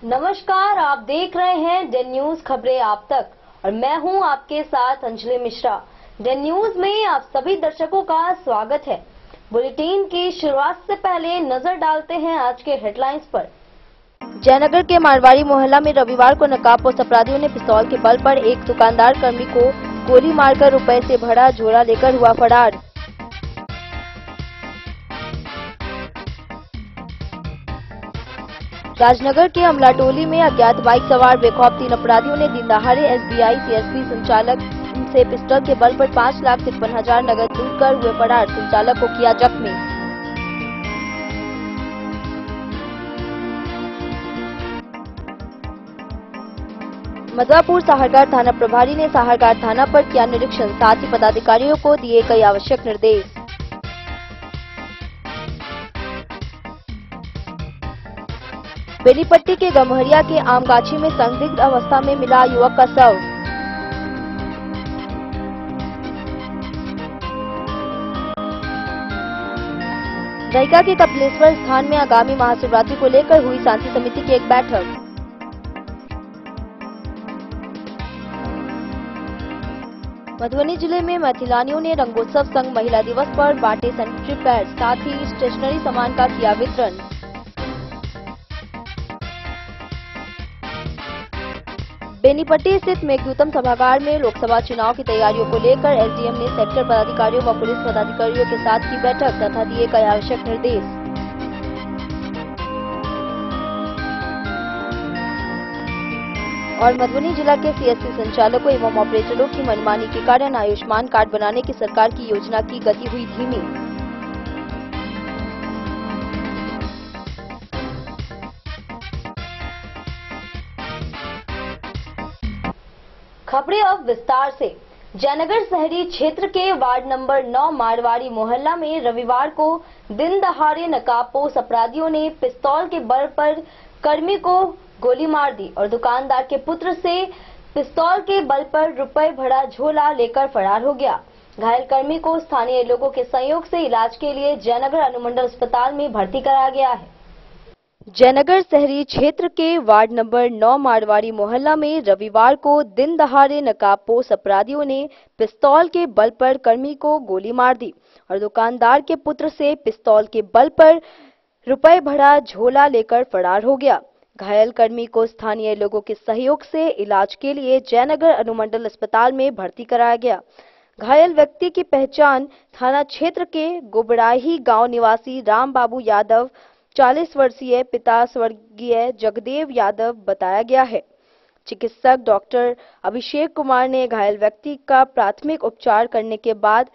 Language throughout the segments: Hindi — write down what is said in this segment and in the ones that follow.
नमस्कार, आप देख रहे हैं डेन न्यूज खबरें आप तक और मैं हूं आपके साथ अंजलि मिश्रा। डेन न्यूज में आप सभी दर्शकों का स्वागत है। बुलेटिन की शुरुआत से पहले नजर डालते हैं आज के हेडलाइंस पर। जयनगर के मारवाड़ी मोहल्ला में रविवार को नकाबपोश अपराधियों ने पिस्तौल के बल पर एक दुकानदार कर्मी को गोली मारकर रुपए से भरा झोला लेकर हुआ फरार। राजनगर के अमलाटोली में अज्ञात बाइक सवार बेखौफ 3 अपराधियों ने दिन दहाड़े एसबीआई सीएसपी संचालक से पिस्टल के बल पर 5,53,000 नकद लूटकर हुए फरार। संचालक को किया जख्मी। मधुआपुर साहरघाट थाना प्रभारी ने साहरघाट थाना पर किया निरीक्षण, साथ ही पदाधिकारियों को दिए कई आवश्यक निर्देश। बेनीपट्टी के गम्हरिया के आमगाछी में संदिग्ध अवस्था में मिला युवक का शव। रईका के कपिलेश्वर स्थान में आगामी महाशिवरात्रि को लेकर हुई शांति समिति की एक बैठक। मधुबनी जिले में मैथिलानियों ने रंगोत्सव संग महिला दिवस पर बांटे सैनिटरी पैड, साथ ही स्टेशनरी सामान का किया वितरण। बेनीपट्टी स्थित मेघदूतम सभागार में लोकसभा चुनाव की तैयारियों को लेकर एसडीएम ने सेक्टर पदाधिकारियों व पुलिस पदाधिकारियों के साथ की बैठक तथा दिए कई आवश्यक निर्देश। और मधुबनी जिला के सीएससी संचालकों एवं ऑपरेटरों की मनमानी के कारण आयुष्मान कार्ड बनाने की सरकार की योजना की गति हुई धीमी। खबरें अब विस्तार से। जयनगर शहरी क्षेत्र के वार्ड नंबर 9 मारवाड़ी मोहल्ला में रविवार को दिन दहाड़े नकाबपोश अपराधियों ने पिस्तौल के बल पर कर्मी को गोली मार दी और दुकानदार के पुत्र से पिस्तौल के बल पर रुपए भरा झोला लेकर फरार हो गया। घायल कर्मी को स्थानीय लोगों के सहयोग से इलाज के लिए जयनगर अनुमंडल अस्पताल में भर्ती कराया गया है। जयनगर शहरी क्षेत्र के वार्ड नंबर 9 मारवाड़ी मोहल्ला में रविवार को दिन दहाड़े नकाबपोश अपराधियों ने पिस्तौल के बल पर कर्मी को गोली मार दी और दुकानदार के पुत्र से पिस्तौल के बल पर रुपए भरा झोला लेकर फरार हो गया। घायल कर्मी को स्थानीय लोगों के सहयोग से इलाज के लिए जयनगर अनुमंडल अस्पताल में भर्ती कराया गया। घायल व्यक्ति की पहचान थाना क्षेत्र के गोबराही गांव निवासी राम बाबू यादव 40 वर्षीय पिता स्वर्गीय जगदेव यादव बताया गया है। चिकित्सक डॉक्टर अभिषेक कुमार ने घायल व्यक्ति का प्राथमिक उपचार करने के बाद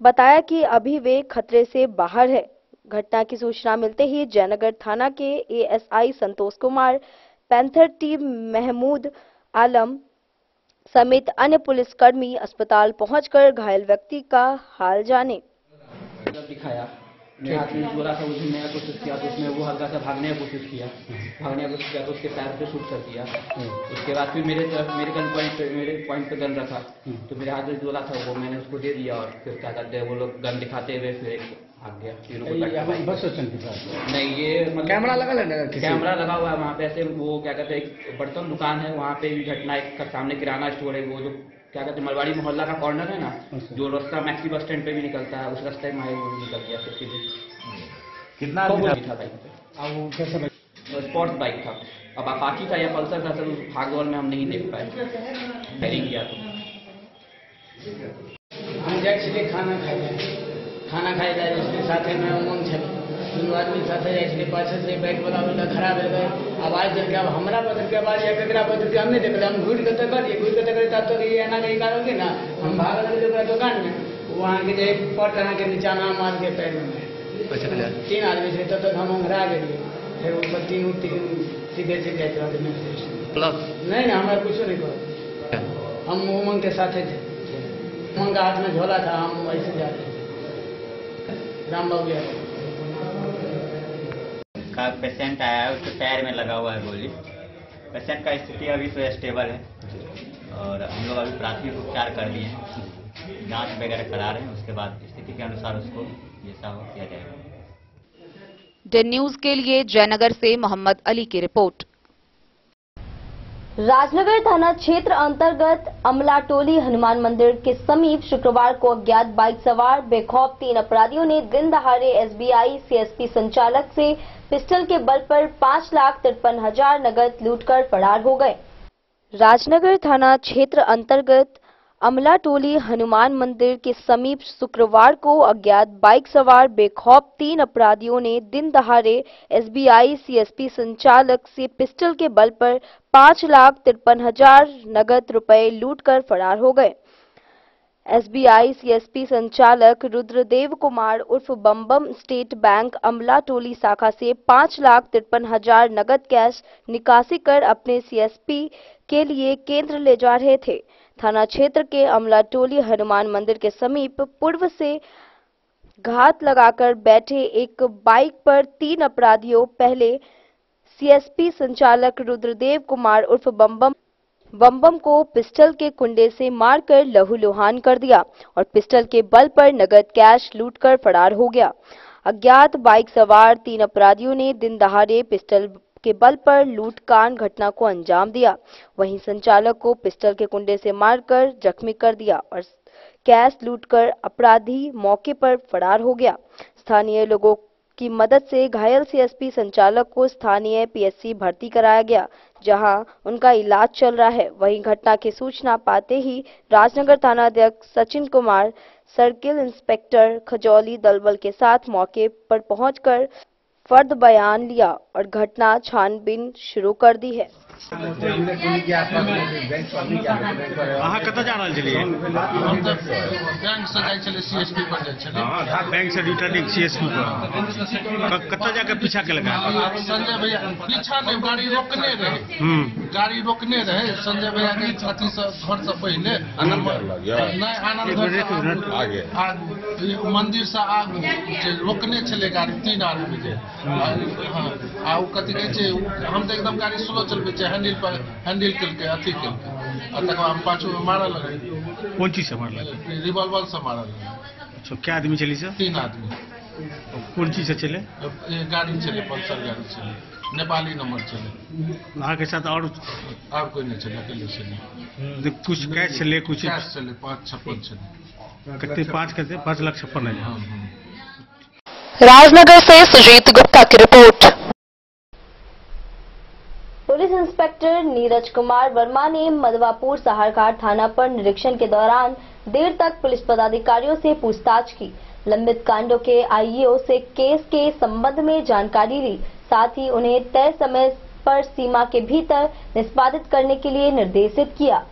बताया कि अभी वे खतरे से बाहर है। घटना की सूचना मिलते ही जयनगर थाना के ASI Santosh Kumar, panther team Mahmood Alam समेत अन्य पुलिसकर्मी अस्पताल पहुंचकर घायल व्यक्ति का हाल जाने। दिखाया मेरे हाथ में झोला था, उसे मैंने कोशिश किया तो उसने वो हल्का सा भागने की कोशिश किया तो उसके पैर पे शूट कर दिया। उसके बाद फिर मेरे पॉइंट पे गन रखा तो मेरे हाथ में झोला था वो मैंने उसको दे दिया और फिर क्या करते हैं वो लोग गन दिखाते हुए फिर भाग गया। नहीं ये कैमरा लगा हुआ है वहाँ पे। ऐसे वो क्या कहते हैं एक बर्तन दुकान है वहाँ पे भी घटना, एक सामने किराना स्टोर है, वो जो क्या कहते हैं मरवाड़ी मोहल्ला का कॉर्नर है ना, जो रास्ता मैक्सी बस स्टैंड पे भी निकलता है, उस रास्ते में वो निकल गया। फिर कितना था बाइक पे? स्पोर्ट्स बाइक था। अब अपाची था या पल्सर था, सर भाग दौड़ में हम नहीं देख पाए, कैरी किया तो हम जाए खाना खाए जाए उसके साथ में उमंग छे दोनों आदमी साथ जाए पाछे से बैग वाला खराब है गए आवाज दे गया हमरा बदल के आवाज या ककरा बदल के हमने देख हम घूर के तक तो ये ना कहीं करोगे ना हम भाग लगे दुकान में वहाँ के जो पट के नीचा ना मार के पैर में 3 आदमी थे तब तक हम अंगरा गए। फिर ऊपर 3 सीधे नहीं ना हमारे कुछ नहीं करो। हम उमंग के साथ थे, उमंग का हाथ में झोला था, हम वैसे जा रहे राम बाबू का पेशेंट आया है, उसके पैर में लगा हुआ है गोली। पेशेंट का स्थिति अभी तो स्टेबल है और हम लोग अभी प्राथमिक उपचार कर दिए हैं, जांच वगैरह करा रहे हैं, उसके बाद स्थिति के अनुसार उसको जैसा हो किया जाएगा। डेन न्यूज के लिए जयनगर से मोहम्मद अली की रिपोर्ट। राजनगर थाना क्षेत्र अंतर्गत अमलाटोली हनुमान मंदिर के समीप शुक्रवार को अज्ञात बाइक सवार बेखौफ 3 अपराधियों ने दिन दहाड़े एसबीआई सीएसपी संचालक से पिस्टल के बल पर 5,53,000 नगद लूटकर फरार हो गए। राजनगर थाना क्षेत्र अंतर्गत अमलाटोली हनुमान मंदिर के समीप शुक्रवार को अज्ञात बाइक सवार बेखौफ 3 अपराधियों ने दिन दहाड़े एसबीआई सीएसपी संचालक से पिस्टल के बल पर 5,53,000 नगद रुपए लूटकर फरार हो गए। एसबीआई सीएसपी संचालक रुद्रदेव कुमार उर्फ बम स्टेट बैंक अमलाटोली शाखा से 5,53,000 नगद कैश निकासी कर अपने सीएसपी के लिए केंद्र ले जा रहे थे। थाना क्षेत्र के अमलाटोली हनुमान मंदिर के समीप पूर्व से घात लगाकर बैठे एक बाइक पर 3 अपराधियों पहले सीएसपी संचालक रुद्रदेव कुमार उर्फ बम को पिस्टल के कुंडे से मारकर लहूलुहान कर दिया और पिस्टल के बल पर नगद कैश लूटकर फरार हो गया। अज्ञात बाइक सवार 3 अपराधियों ने दिन दहाड़े पिस्टल के बल पर लूटकांड घटना को अंजाम दिया। वहीं संचालक को पिस्टल के कुंडे से मारकर जख्मी कर दिया और कैश लूटकर अपराधी मौके पर फरार हो गया। स्थानीय लोगों की मदद से घायल सीएसपी संचालक को स्थानीय पीएचसी भर्ती कराया गया, जहां उनका इलाज चल रहा है। वहीं घटना की सूचना पाते ही राजनगर थाना अध्यक्ष सचिन कुमार, सर्किल इंस्पेक्टर खजौली दलबल के साथ मौके पर पहुंचकर फर्द बयान लिया और घटना छानबीन शुरू कर दी है। अहाँ कतऽ जा रहल छलियै? बैंक से जाइ छलियै सीएसपी पर जाइ छलियै। हां, बैंक से रिटर्निंग सीएसपी पर कतऽ जाके पीछा केलका? संजय भैया पीछा नहीं, गाड़ी रोकने रहे। गाड़ी रोकने रहे संजय भैया के अथी से घर से पहले नहीं आनंद आगे मंदिर से आगू रोकने छले गाड़ी 3 आदमी के। हां आ कथि कहै छै, हम तो एकदम गाड़ी स्लो चलबे छै, हैंडल पर हैंडल के अथी के तक हम पाछू में मारा लगे। कौन चीज से मारल? रिवॉल्वर से मारल। अच्छा, क्या आदमी चली सर? 3 आदमी। कौन चीज से चले? गाड़ी चले, पल्सर गाड़ी चले, नेपाली नंबर चले। वहाँ के साथ और कोई नहीं चले, अकेले चले। कुछ कैश चले? कुछ कैश चले 5,56 चले। कितने? 5,56,000। राजनगर से सुजीत गुप्ता की report. Police inspector Neeraj Kumar Verma ने मधवापुर सहारघाट थाना पर निरीक्षण के दौरान देर तक पुलिस पदाधिकारियों से पूछताछ की। लंबित कांडों के आईईओ से केस के संबंध में जानकारी ली, साथ ही उन्हें तय समय पर सीमा के भीतर निष्पादित करने के लिए निर्देशित किया।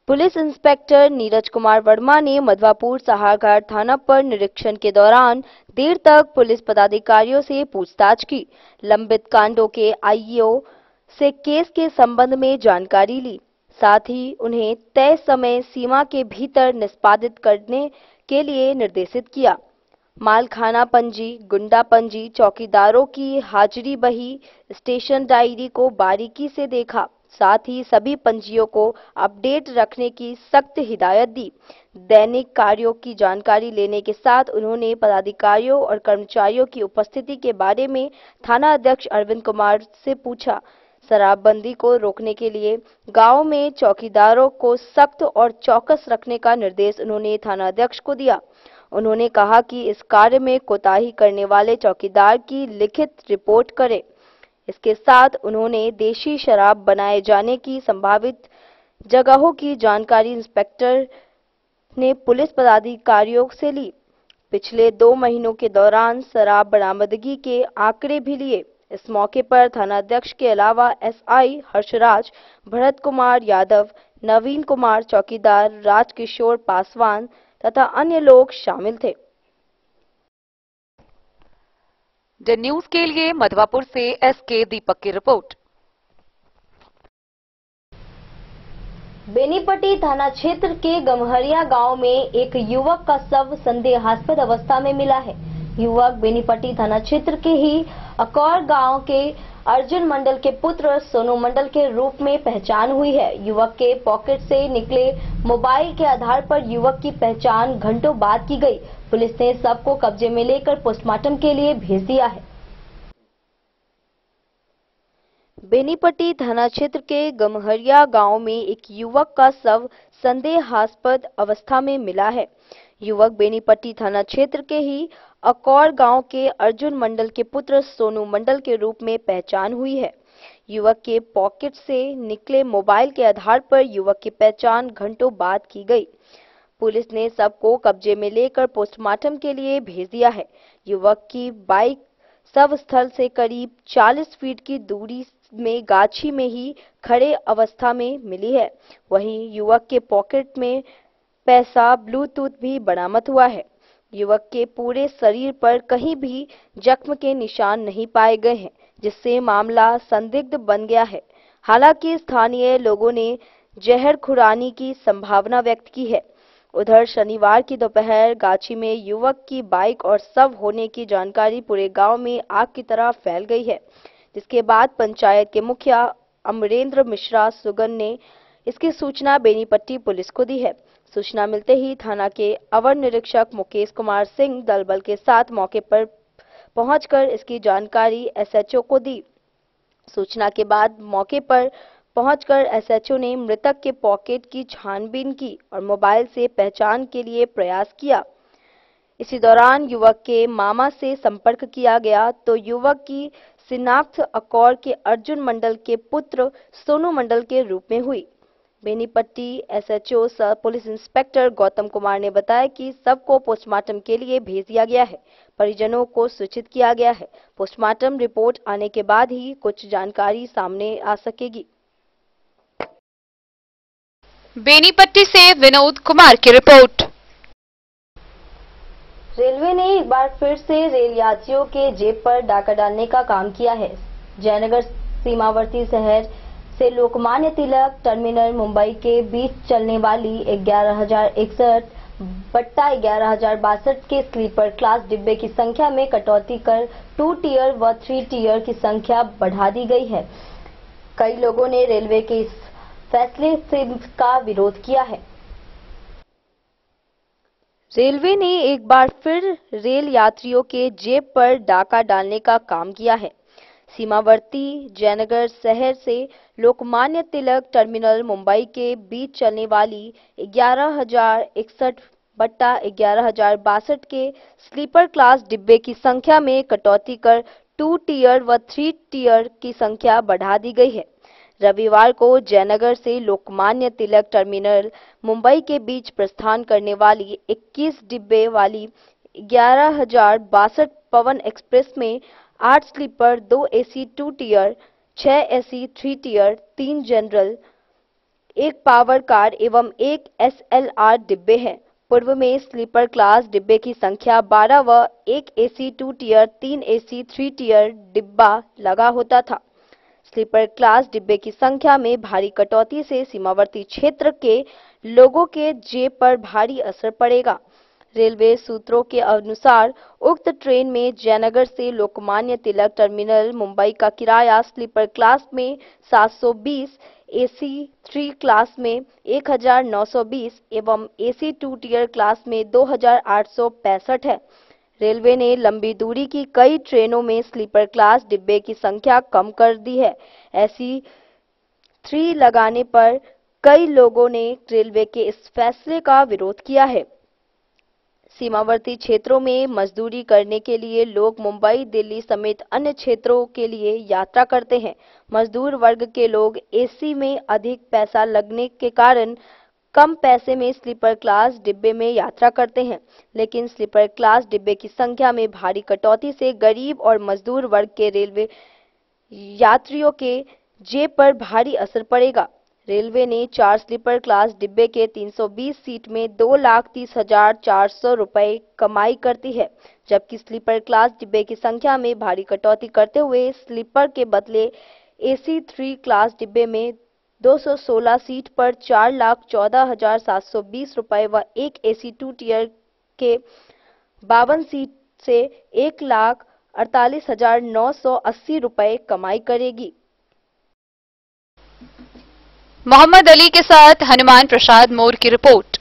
पुलिस इंस्पेक्टर नीरज कुमार वर्मा ने मधवापुर सहारघाट थाना पर निरीक्षण के दौरान देर तक पुलिस पदाधिकारियों से पूछताछ की। लंबित कांडों के आईईओ से केस के संबंध में जानकारी ली, साथ ही उन्हें तय समय सीमा के भीतर निष्पादित करने के लिए निर्देशित किया। मालखाना पंजी, गुंडा पंजी, चौकीदारों की हाजिरी बही, स्टेशन डायरी को बारीकी से देखा, साथ ही सभी पंजियों को अपडेट रखने की सख्त हिदायत दी। दैनिक कार्यों की जानकारी लेने के साथ उन्होंने पदाधिकारियों और कर्मचारियों की उपस्थिति के बारे में थाना अध्यक्ष अरविंद कुमार से पूछा। शराबबंदी को रोकने के लिए गांव में चौकीदारों को सख्त और चौकस रखने का निर्देश उन्होंने थाना अध्यक्ष को दिया। उन्होंने कहा कि इस कार्य में कोताही करने वाले चौकीदार की लिखित रिपोर्ट करें। इसके साथ उन्होंने देशी शराब बनाए जाने की संभावित जगहों की जानकारी इंस्पेक्टर ने पुलिस पदाधिकारियों से ली। पिछले 2 महीनों के दौरान शराब बरामदगी के आंकड़े भी लिए। इस मौके पर थानाध्यक्ष के अलावा एसआई हर्षराज, भरत कुमार यादव, नवीन कुमार चौकीदार, राजकिशोर पासवान तथा अन्य लोग शामिल थे। द न्यूज के लिए मधवापुर से एसके दीपक की रिपोर्ट। बेनीपट्टी थाना क्षेत्र के गमहरिया गांव में एक युवक का शव संदेहास्पद अवस्था में मिला है। युवक बेनीपट्टी थाना क्षेत्र के ही अकौर गांव के अर्जुन मंडल के पुत्र सोनू मंडल के रूप में पहचान हुई है। युवक के पॉकेट से निकले मोबाइल के आधार पर युवक की पहचान घंटों बाद की गई। पुलिस ने शव को कब्जे में लेकर पोस्टमार्टम के लिए भेज दिया है। बेनीपट्टी थाना क्षेत्र के गमहरिया गांव में एक युवक का शव संदेहास्पद अवस्था में मिला है। युवक बेनीपट्टी थाना क्षेत्र के ही अकौर गांव के अर्जुन मंडल के पुत्र सोनू मंडल के रूप में पहचान हुई है। युवक के पॉकेट से निकले मोबाइल के आधार पर युवक की पहचान घंटों बाद की गई। पुलिस ने शव को कब्जे में लेकर पोस्टमार्टम के लिए भेज दिया है। युवक की बाइक शव स्थल से करीब 40 फीट की दूरी में गाछी में ही खड़े अवस्था में मिली है। वहीं युवक के पॉकेट में पैसा, ब्लूटूथ भी बरामद हुआ है। युवक के पूरे शरीर पर कहीं भी जख्म के निशान नहीं पाए गए हैं, जिससे मामला संदिग्ध बन गया है। हालांकि स्थानीय लोगों ने जहर खुरानी की संभावना व्यक्त की है। उधर शनिवार की दोपहर गाछी में युवक की बाइक और शव होने की जानकारी पूरे गांव में आग की तरह फैल गई है, जिसके बाद पंचायत के मुखिया अमरेंद्र मिश्रा सुगन ने इसकी सूचना बेनीपट्टी पुलिस को दी है। सूचना मिलते ही थाना के अवर निरीक्षक मुकेश कुमार सिंह दलबल के साथ मौके पर पहुंचकर इसकी जानकारी एसएचओ को दी। सूचना के बाद मौके पर पहुंचकर एसएचओ ने मृतक के पॉकेट की छानबीन की और मोबाइल से पहचान के लिए प्रयास किया। इसी दौरान युवक के मामा से संपर्क किया गया तो युवक की शिनाख्त अकौर के अर्जुन मंडल के पुत्र सोनू मंडल के रूप में हुई। बेनीपट्टी एसएचओ सह पुलिस इंस्पेक्टर गौतम कुमार ने बताया कि शव को पोस्टमार्टम के लिए भेज दिया गया है। परिजनों को सूचित किया गया है। पोस्टमार्टम रिपोर्ट आने के बाद ही कुछ जानकारी सामने आ सकेगी। बेनीपट्टी से विनोद कुमार की रिपोर्ट। रेलवे ने एक बार फिर से रेल यात्रियों के जेब पर डाका डालने का काम किया है। जयनगर सीमावर्ती शहर से लोकमान्य तिलक टर्मिनल मुंबई के बीच चलने वाली 11,061/11,062 के स्लीपर क्लास डिब्बे की संख्या में कटौती कर 2 टियर व 3 टियर की संख्या बढ़ा दी गई है। कई लोगों ने रेलवे के इस फैसले का विरोध किया है। रेलवे ने एक बार फिर रेल यात्रियों के जेब पर डाका डालने का काम किया है। सीमावर्ती जयनगर शहर से लोकमान्य तिलक टर्मिनल मुंबई के बीच चलने वाली 11,061/11,062 के स्लीपर क्लास डिब्बे की संख्या में कटौती कर 2 टियर व 3 टियर की संख्या बढ़ा दी गई है। रविवार को जयनगर से लोकमान्य तिलक टर्मिनल मुंबई के बीच प्रस्थान करने वाली 21 डिब्बे वाली 11,062 पवन एक्सप्रेस में 8 sleeper, 2 AC 2 tier, 6 AC 3 tier, 3 general, 1 power car एवं 1 एसएलआर डिब्बे हैं। पूर्व में स्लीपर क्लास डिब्बे की संख्या 12 व 1 एसी 2 टियर, 3 एसी 3 टियर डिब्बा लगा होता था। स्लीपर क्लास डिब्बे की संख्या में भारी कटौती से सीमावर्ती क्षेत्र के लोगों के जेब पर भारी असर पड़ेगा। रेलवे सूत्रों के अनुसार उक्त ट्रेन में जयनगर से लोकमान्य तिलक टर्मिनल मुंबई का किराया स्लीपर क्लास में 720, एसी 3 क्लास में 1,920 एवं एसी 2 टियर क्लास में 2,865 है। रेलवे ने लंबी दूरी की कई ट्रेनों में स्लीपर क्लास डिब्बे की संख्या कम कर दी है। एसी 3 लगाने पर कई लोगों ने रेलवे के इस फैसले का विरोध किया है। सीमावर्ती क्षेत्रों में मजदूरी करने के लिए लोग मुंबई, दिल्ली समेत अन्य क्षेत्रों के लिए यात्रा करते हैं। मजदूर वर्ग के लोग एसी में अधिक पैसा लगने के कारण कम पैसे में स्लीपर क्लास डिब्बे में यात्रा करते हैं, लेकिन स्लीपर क्लास डिब्बे की संख्या में भारी कटौती से गरीब और मजदूर वर्ग के रेलवे यात्रियों के जेब पर भारी असर पड़ेगा। रेलवे ने 4 स्लीपर क्लास डिब्बे के 320 सीट में 2,30,400 रुपए कमाई करती है, जबकि स्लीपर क्लास डिब्बे की संख्या में भारी कटौती करते हुए स्लीपर के बदले एसी 3 क्लास डिब्बे में 216 सीट पर 4,14,720 रुपए व 1 एसी 2 टियर के 52 सीट से 1,48,980 रुपए कमाई करेगी। मोहम्मद अली के साथ हनुमान प्रसाद मोर की रिपोर्ट।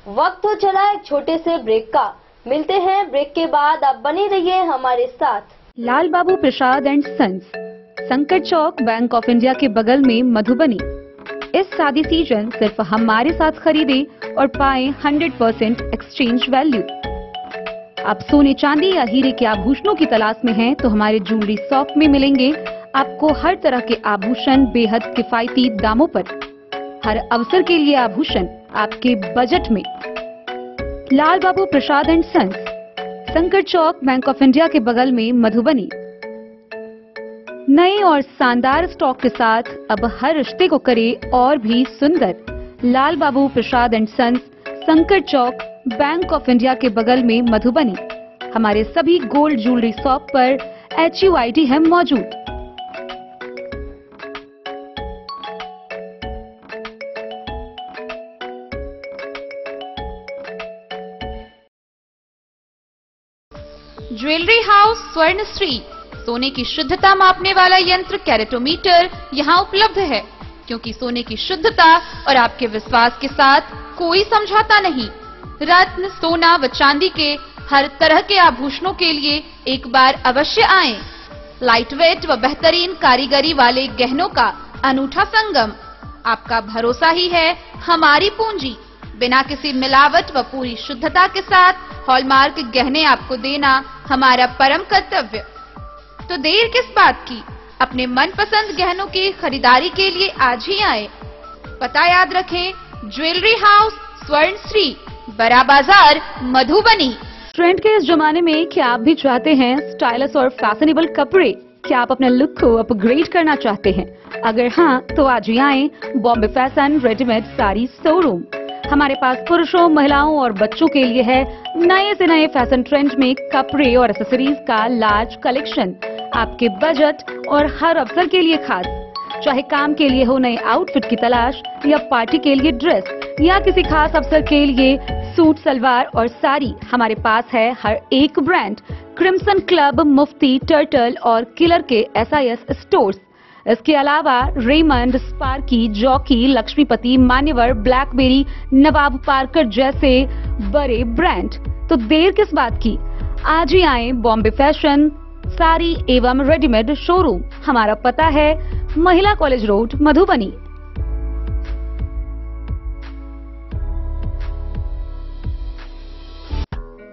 वक्त हो चला एक छोटे से ब्रेक का। मिलते हैं ब्रेक के बाद। आप बने रहिए हमारे साथ। लाल बाबू प्रसाद एंड सन्स, संकट चौक बैंक ऑफ इंडिया के बगल में मधुबनी। इस शादी सीजन सिर्फ हमारे साथ खरीदे और पाएं 100% एक्सचेंज वैल्यू। आप सोने चांदी या हीरे के आभूषणों की तलाश में हैं तो हमारे ज्वेलरी शॉप में मिलेंगे आपको हर तरह के आभूषण बेहद किफायती दामों पर। हर अवसर के लिए आभूषण आपके बजट में। लाल बाबू प्रसाद एंड सन्स, संकट चौक बैंक ऑफ इंडिया के बगल में मधुबनी। नए और शानदार स्टॉक के साथ अब हर रिश्ते को करे और भी सुंदर। लाल बाबू प्रसाद एंड सन्स, संकट चौक बैंक ऑफ इंडिया के बगल में मधुबनी। हमारे सभी गोल्ड ज्वेलरी शॉप पर HUID है मौजूद। ज्वेलरी हाउस स्वर्णश्री, सोने की शुद्धता मापने वाला यंत्र कैरेटोमीटर यहाँ उपलब्ध है, क्योंकि सोने की शुद्धता और आपके विश्वास के साथ कोई समझौता नहीं। रत्न, सोना व चांदी के हर तरह के आभूषणों के लिए एक बार अवश्य आएं। लाइट वेट व बेहतरीन कारीगरी वाले गहनों का अनूठा संगम। आपका भरोसा ही है हमारी पूंजी। बिना किसी मिलावट व पूरी शुद्धता के साथ हॉलमार्क गहने आपको देना हमारा परम कर्तव्य। तो देर किस बात की, अपने मनपसंद गहनों की खरीदारी के लिए आज ही आए। पता याद रखें, ज्वेलरी हाउस स्वर्णश्री, बड़ा बाजार, मधुबनी। ट्रेंड के इस जमाने में क्या आप भी चाहते हैं स्टाइलिश और फैशनेबल कपड़े? क्या आप अपने लुक को अपग्रेड करना चाहते हैं? अगर हाँ, तो आज ही आए Bombay fashion readymade sari showroom. हमारे पास पुरुषों, महिलाओं और बच्चों के लिए है नए से नए फैशन ट्रेंड में कपड़े और एक्सेसरीज का लार्ज कलेक्शन। आपके बजट और हर अवसर के लिए खास। चाहे काम के लिए हो नए आउटफिट की तलाश, या पार्टी के लिए ड्रेस, या किसी खास अवसर के लिए सूट, सलवार और साड़ी, हमारे पास है हर एक ब्रांड। क्रिम्सन क्लब, मुफ्ती, टर्टल और किलर के SIS स्टोर्स। इसके अलावा रेमंड, स्पार्की, जॉकी, लक्ष्मीपति, मान्यवर, ब्लैकबेरी, नवाब पार्कर जैसे बड़े ब्रांड। तो देर किस बात की, आज ही आए बॉम्बे फैशन साड़ी एवं रेडीमेड शोरूम। हमारा पता है महिला कॉलेज रोड, मधुबनी।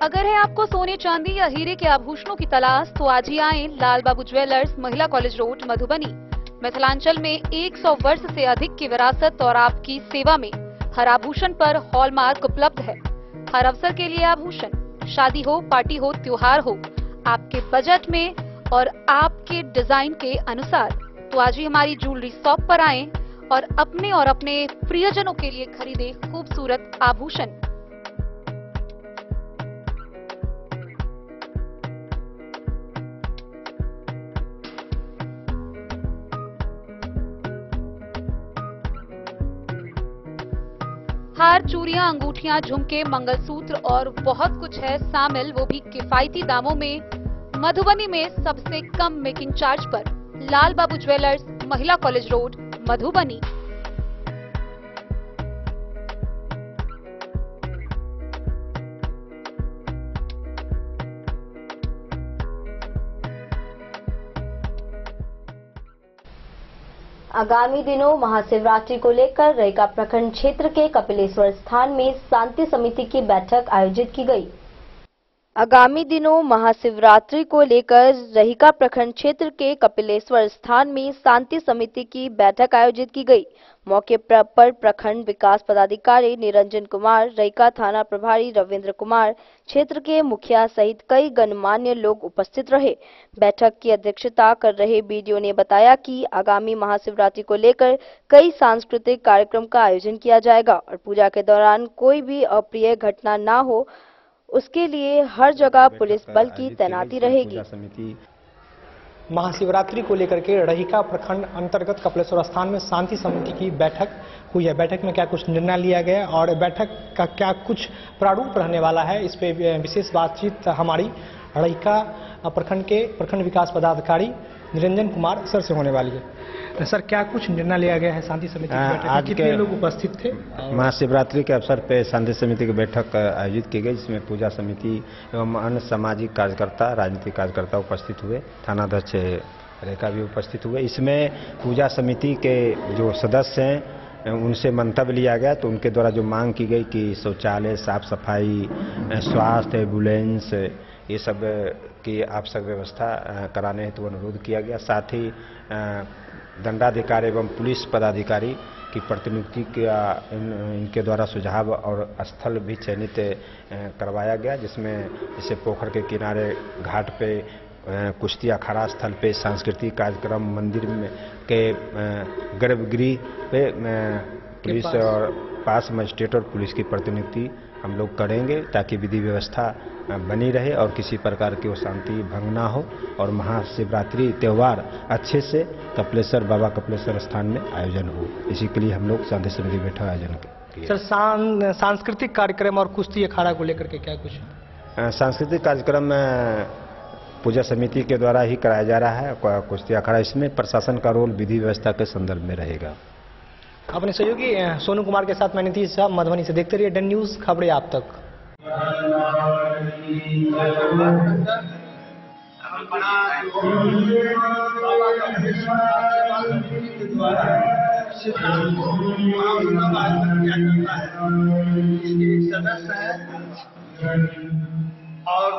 अगर है आपको सोने चांदी या हीरे के आभूषणों की तलाश तो आज ही आए लाल बाबू ज्वेलर्स, महिला कॉलेज रोड, मधुबनी। मिथिलांचल में 100 वर्ष से अधिक की विरासत और आपकी सेवा में हर आभूषण पर हॉलमार्क उपलब्ध है। हर अवसर के लिए आभूषण, शादी हो, पार्टी हो, त्योहार हो, आपके बजट में और आपके डिजाइन के अनुसार। तो आज ही हमारी ज्वेलरी शॉप पर आएं और अपने प्रियजनों के लिए खरीदे खूबसूरत आभूषण। हार, चूड़ियां, अंगूठियां, झुमके, मंगलसूत्र और बहुत कुछ है शामिल, वो भी किफायती दामों में। मधुबनी में सबसे कम मेकिंग चार्ज पर। लाल बाबू ज्वेलर्स, महिला कॉलेज रोड, मधुबनी। आगामी दिनों महाशिवरात्रि को लेकर रहिका प्रखंड क्षेत्र के कपिलेश्वर स्थान में शांति समिति की बैठक आयोजित की गई। आगामी दिनों महाशिवरात्रि को लेकर रहिका प्रखंड क्षेत्र के कपिलेश्वर स्थान में शांति समिति की बैठक आयोजित की गई। मौके पर प्रखंड विकास पदाधिकारी निरंजन कुमार, रहिका थाना प्रभारी रविंद्र कुमार, क्षेत्र के मुखिया सहित कई गणमान्य लोग उपस्थित रहे। बैठक की अध्यक्षता कर रहे बीडीओ ने बताया कि आगामी महाशिवरात्रि को लेकर कई सांस्कृतिक कार्यक्रम का आयोजन किया जाएगा और पूजा के दौरान कोई भी अप्रिय घटना न हो, उसके लिए हर जगह पुलिस बल की तैनाती रहेगी। महाशिवरात्रि को लेकर के रहिका प्रखंड अंतर्गत कपिलेश्वर स्थान में शांति समिति की बैठक हुई है। बैठक में क्या कुछ निर्णय लिया गया और बैठक का क्या कुछ प्रारूप रहने वाला है, इस पे विशेष बातचीत हमारी रहिका प्रखंड के प्रखंड विकास पदाधिकारी निरंजन कुमार सर से होने वाली है। सर, क्या कुछ निर्णय लिया गया है शांति समिति की बैठक में? कितने लोग उपस्थित थे? महाशिवरात्रि के अवसर पर शांति समिति की बैठक आयोजित की गई, जिसमें पूजा समिति एवं अन्य सामाजिक कार्यकर्ता, राजनीतिक कार्यकर्ता उपस्थित हुए। थानाध्यक्ष रेखा भी उपस्थित हुए। इसमें पूजा समिति के जो सदस्य हैं उनसे मंतव्य लिया गया, तो उनके द्वारा जो मांग की गई कि शौचालय, साफ सफाई, स्वास्थ्य, एम्बुलेंस, ये सब की आवश्यक व्यवस्था कराने हेतु अनुरोध किया गया। साथ ही दंडाधिकारी एवं पुलिस पदाधिकारी की प्रतिनियुक्ति का इनके द्वारा सुझाव और स्थल भी चयनित करवाया गया, जिसमें जैसे पोखर के किनारे घाट पे, कुश्ती अखाड़ा स्थल पे सांस्कृतिक कार्यक्रम, मंदिर में के गर्भगृह पे पुलिस और पास मजिस्ट्रेट और पुलिस की प्रतिनियुक्ति हम लोग करेंगे, ताकि विधि व्यवस्था बनी रहे और किसी प्रकार की वो शांति भंग ना हो और महाशिवरात्रि त्यौहार अच्छे से कपिलेश्वर बाबा कपिलेश्वर स्थान में आयोजन हो। इसी के लिए हम लोग शांति समिति बैठक आयोजन किए। सर, सांस्कृतिक कार्यक्रम और कुश्ती अखाड़ा को लेकर के क्या कुछ? सांस्कृतिक कार्यक्रम पूजा समिति के द्वारा ही कराया जा रहा है। कुश्ती अखाड़ा, इसमें प्रशासन का रोल विधि व्यवस्था के संदर्भ में रहेगा। अपने सहयोगी सोनू कुमार के साथ मैं नीतीश साहब, मधुबनी से। देखते रहिए डन न्यूज, खबरें आप तक। सदस्य है और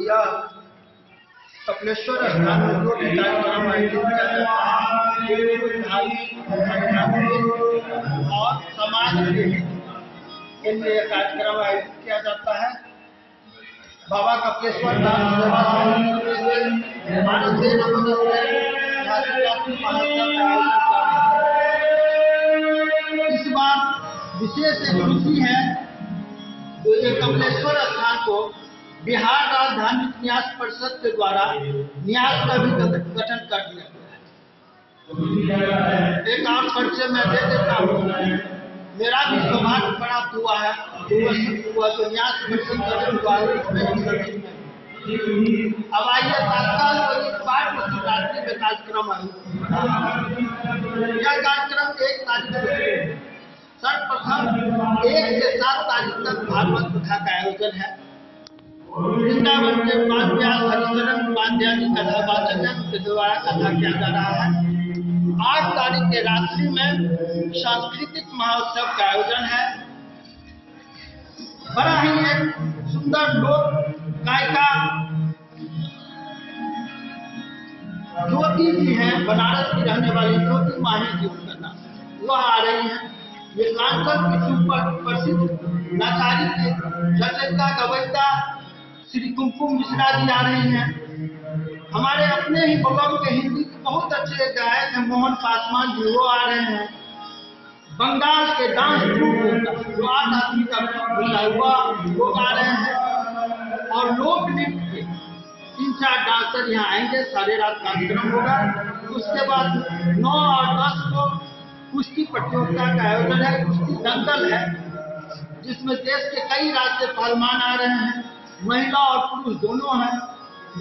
यह कपिलेश्वर स्थान में जो भी कार्यक्रम आयोजित किया जाता है और समाज के लिए कार्यक्रम आयोजित किया जाता है। बाबा कपिलेश्वर सेवा इस बार विशेष खुशी है तो ये कपिलेश्वर स्थान को बिहार राज्य धार्मिक न्यास परिषद के द्वारा न्यास का भी गठन कर दिया गया है। एक और परिचय मैं दे देता हूँ, मेरा भी सौभाग्य प्राप्त हुआ है जो न्यास परिषद गठन हुआ है। अब आइए तत्काल इस बार को शिवरात्रि में कार्यक्रम है। यह कार्यक्रम 1 तारीख से सर्वप्रथम 1 से 7 तारीख तक भागवत कथा का आयोजन है। वृंदावन के व्यास हरिचरण उपाध्याय जी कथावाचक के द्वारा कथा किया जा रहा है। 8 तारीख के रात्रि में सांस्कृतिक महोत्सव का आयोजन है। बड़ा ही एक सुंदर लोक गायिका ज्योति जी हैं, बनारस की रहने वाली ज्योति माही जी उनका नाम, वह आ रही है। ये कांचन की सुपर प्रसिद्ध नाचारी की रचयिता गवैता श्री कुमकुम मिश्रा जी आ रही हैं। हमारे अपने ही बगल के हिंदी के बहुत अच्छे गायक हैं मोहन पासवान जी, वो आ रहे हैं। बंगाल के डांस ग्रुप जो 8 आदमी का बुला हुआ वो आ रहे हैं और लोक नृत्य 3-4 डांसर यहाँ आएंगे। सारे रात कार्यक्रम होगा। उसके बाद 9 और 10 को कुश्ती प्रतियोगिता का आयोजन है। कुश्ती दंगल है जिसमें देश के कई राज्य पहलवान आ रहे हैं, महिला और पुरुष दोनों हैं।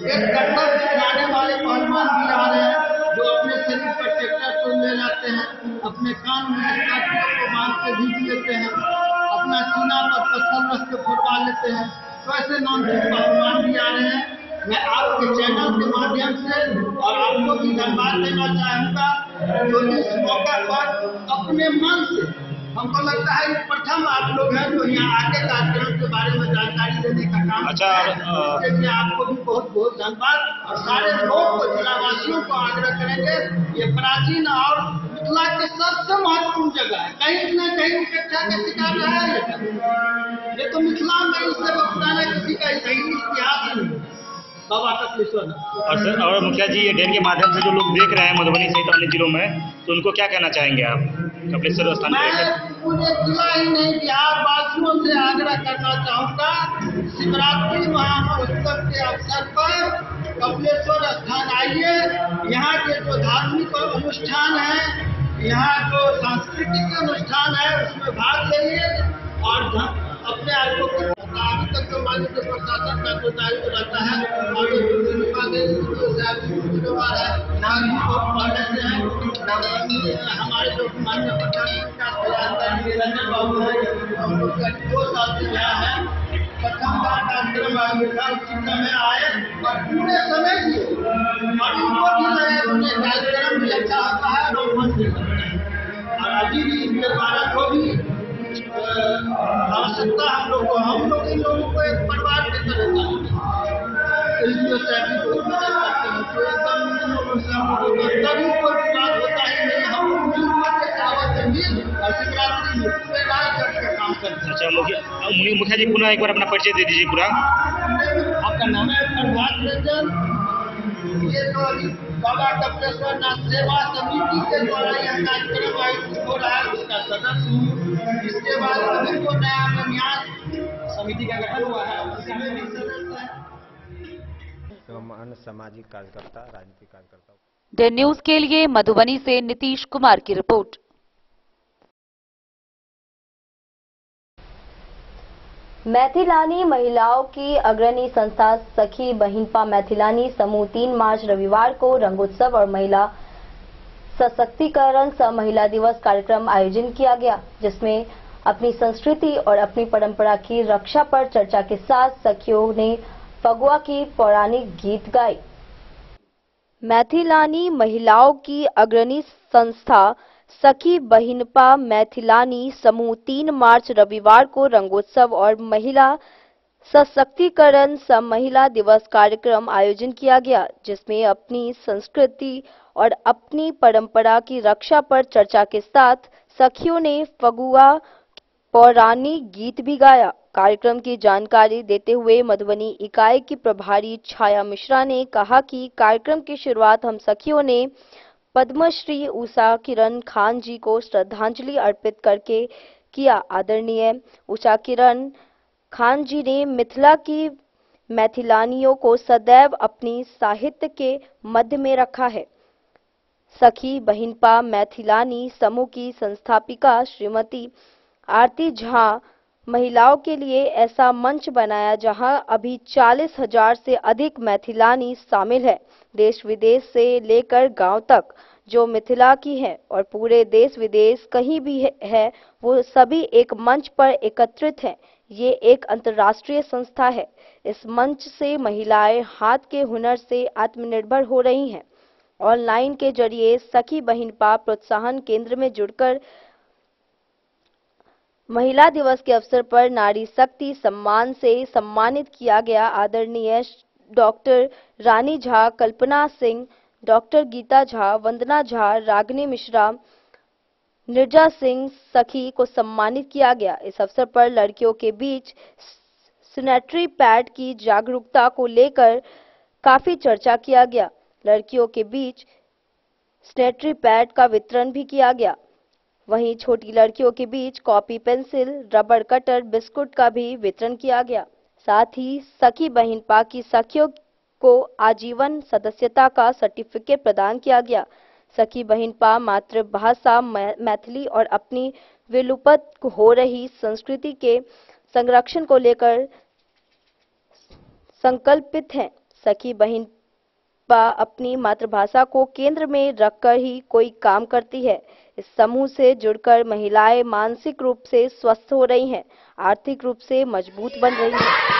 एक कर्तव्य दिखाने वाले पहलवान भी आ रहे हैं जो अपने शरीर पर ट्रैक्टर को ले जाते हैं, अपने कान में स्कॉर्पियो को बांध के भीग लेते हैं, अपना सीना पर पत्थर रख के फोड़वा लेते हैं। तो ऐसे नामचीन पहलवान भी आ रहे हैं। मैं आपके चैनल के माध्यम से और आपको भी धन्यवाद देना चाहूँगा जो इस मौका पर अपने मन से, हमको लगता है ये प्रथम आप लोग हैं जो यहाँ आके कार्यक्रम के बारे में जानकारी देने का काम किया है। इसके लिए आपको भी बहुत बहुत धन्यवाद और सारे लोग को, जिलावासियों को आग्रह करेंगे, ये प्राचीन और मिथिला के सबसे महत्वपूर्ण जगह है। कहीं न कहीं उपेक्षा का शिकार रहा है। ये तो मिथिला में इससे बताना किसी का सही इतिहास नहीं। बाबा कपिलेश्वर। और सर, और मुखिया जी, ये डैम के माध्यम से जो लोग देख रहे हैं मधुबनी सहित अन्य जिलों में, तो उनको क्या कहना चाहेंगे आप कपिलेश्वर स्थान को लेकर? पूरे जिला ही नहीं, बिहार वासियों से आग्रह करना चाहूँगा, शिवरात्रि महामहोत्सव के अवसर पर कपिलेश्वर स्थान आइए। यहाँ के जो धार्मिक अनुष्ठान है, यहाँ जो सांस्कृतिक अनुष्ठान है, उसमें भाग लेंगे और अपने आप को अभी तक तो मान लीजिए प्रशासन का जो दायित्व रहता है और हमारे जो माननीय प्रधानमंत्री रंजन बाबू हैं, हम लोग 2 साल से यहाँ है। प्रथम बार कार्यक्रम आयोजित था उसी समय आए और पूरे समय दिए और उनको भी अपने कार्यक्रम भी अच्छा होता है और मन भी करता है और अभी भी इनके द्वारा जो भी आवश्यकता हम लोग इन लोगों को एक परिवार की तरह इसलिए सभी को करते हैं तो एकदम तभी कोई बात होता है नहीं हम और शिवरात्रि में पूरे रात करके काम करते हैं। अच्छा मुखिया जी पुनः एक बार अपना परिचय दे दीजिए पूरा। आपका नाम है प्रभात रंजन। ये जो अभी बाबा कपिलेश्वर नाथ सेवा समिति के द्वारा यह कार्यक्रम आयोजित हो रहा है उसका सदस्य हूँ। इसके बाद अभी को नया न्यास समिति का गठन हुआ है उसमें भी सदस्य है एवं अन्य सामाजिक कार्यकर्ता राजनीतिक कार्यकर्ता। डे न्यूज के लिए मधुबनी से नीतीश कुमार की रिपोर्ट। मैथिलानी महिलाओं की अग्रणी संस्था सखी बहिनपा मैथिलानी समूह 3 मार्च रविवार को रंगोत्सव और महिला सशक्तिकरण सह महिला दिवस कार्यक्रम आयोजन किया गया, जिसमें अपनी संस्कृति और अपनी परंपरा की रक्षा पर चर्चा के साथ सखियों ने फगुआ की पौराणिक गीत गाए। मैथिलानी महिलाओं की अग्रणी संस्था सखी बहिनपा मैथिलानी समूह 3 मार्च रविवार को रंगोत्सव और महिला सशक्तिकरण सह महिला दिवस कार्यक्रम आयोजन किया गया, जिसमें अपनी संस्कृति और अपनी परंपरा की रक्षा पर चर्चा के साथ सखियों ने फगुआ पौराणिक गीत भी गाया। कार्यक्रम की जानकारी देते हुए मधुबनी इकाई की प्रभारी छाया मिश्रा ने कहा कि कार्यक्रम की शुरुआत हम सखियों ने पद्मश्री उषा किरण खान जी को श्रद्धांजलि अर्पित करके किया। आदरणीय उषा किरण खान जी ने मिथिला की मैथिलानियों को सदैव अपनी साहित्य के मध्य में रखा है। सखी बहिनपा मैथिलानी समूह की संस्थापिका श्रीमती आरती झा महिलाओं के लिए ऐसा मंच बनाया जहां अभी 40,000 से अधिक मैथिलानी शामिल है। देश विदेश से लेकर गांव तक जो मिथिला की है और पूरे देश विदेश कहीं भी है वो सभी एक मंच पर एकत्रित हैं। ये एक अंतर्राष्ट्रीय संस्था है। इस मंच से महिलाएं हाथ के हुनर से आत्मनिर्भर हो रही हैं। ऑनलाइन के जरिए सखी बहिनपा प्रोत्साहन केंद्र में जुड़कर महिला दिवस के अवसर पर नारी शक्ति सम्मान से सम्मानित किया गया। आदरणीय डॉक्टर रानी झा, कल्पना सिंह, डॉक्टर गीता झा, वंदना झा, रागिनी मिश्रा, निर्जा सिंह सखी को सम्मानित किया गया। इस अवसर पर लड़कियों के बीच सैनिटरी पैड की जागरूकता को लेकर काफी चर्चा किया गया। लड़कियों के बीच सैनिटरी पैड का वितरण भी किया गया। वहीं छोटी लड़कियों के बीच copy pencil, rubber cutter, biscuit का भी वितरण किया गया। साथ ही सखी बहिनपा की सखियों को आजीवन सदस्यता का सर्टिफिकेट प्रदान किया गया। सखी बहिनपा मातृभाषा मैथिली और अपनी विलुप्त हो रही संस्कृति के संरक्षण को लेकर संकल्पित है। सखी बहिनपा अपनी मातृभाषा को केंद्र में रखकर ही कोई काम करती है। इस समूह से जुड़कर महिलाएं मानसिक रूप से स्वस्थ हो रही हैं, आर्थिक रूप से मजबूत बन रही हैं।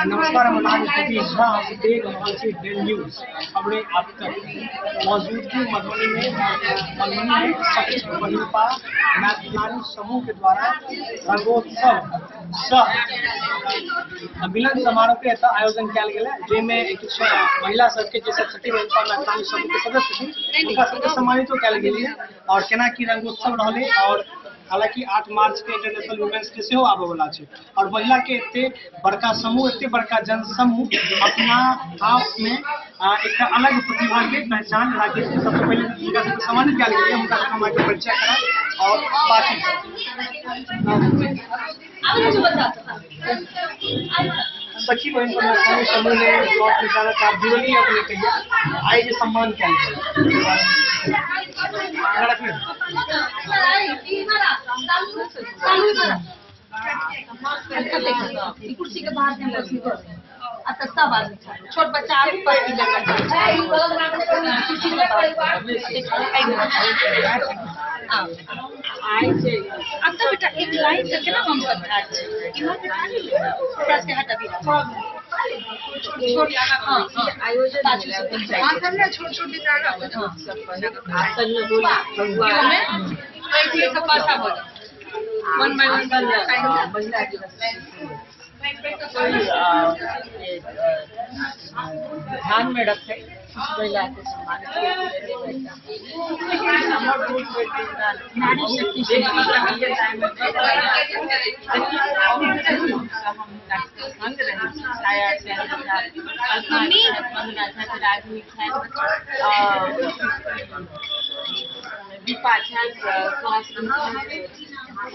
नमस्कार, हम देख रहल छी डे न्यूज। जुड़े अब तक मौजूदगी मधुबनी में सचिव महिला नारी समूह के द्वारा रंगोत्सव मिलन समारोह के आयोजन किया गया, जिसमें कुछ महिला सबके जैसे छठी नारी समूह के सदस्य थी उनका सबके सम्मानित किया गया और केना की रंगोत्सव रहे। और हालांकि 8 मार्च के इंटरनेशनल वुमेन्स डे से आबे वाला है और महिला के एते बड़का समूह, एते बड़का जन समूह अपना आप में एक अलग प्रतिभा के पहचान राखे। सबसे पहले उनका सम्मानित किया गया, उनका हमारे के परिचय करा और बाकी सखी बहन समूह ने आप जुड़ली अपने कहिए आए जो सम्मान किया कुर्सी के बाहर सब आदमी छोट बच्चा बेटा एक लाइन से केना हम ध्यान में रखे महिला के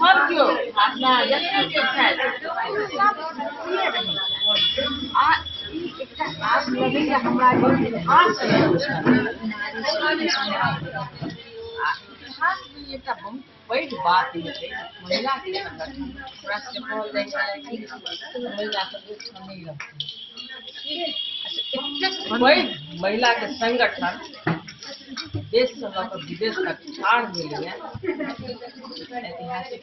और क्यों अपना आप लगे हमारा इतिहास ये बहुत बड़ी बात है। महिला के संगठन महिला महिला के संगठन देश से लेकर विदेश तक छाड़ मिली है। ऐतिहासिक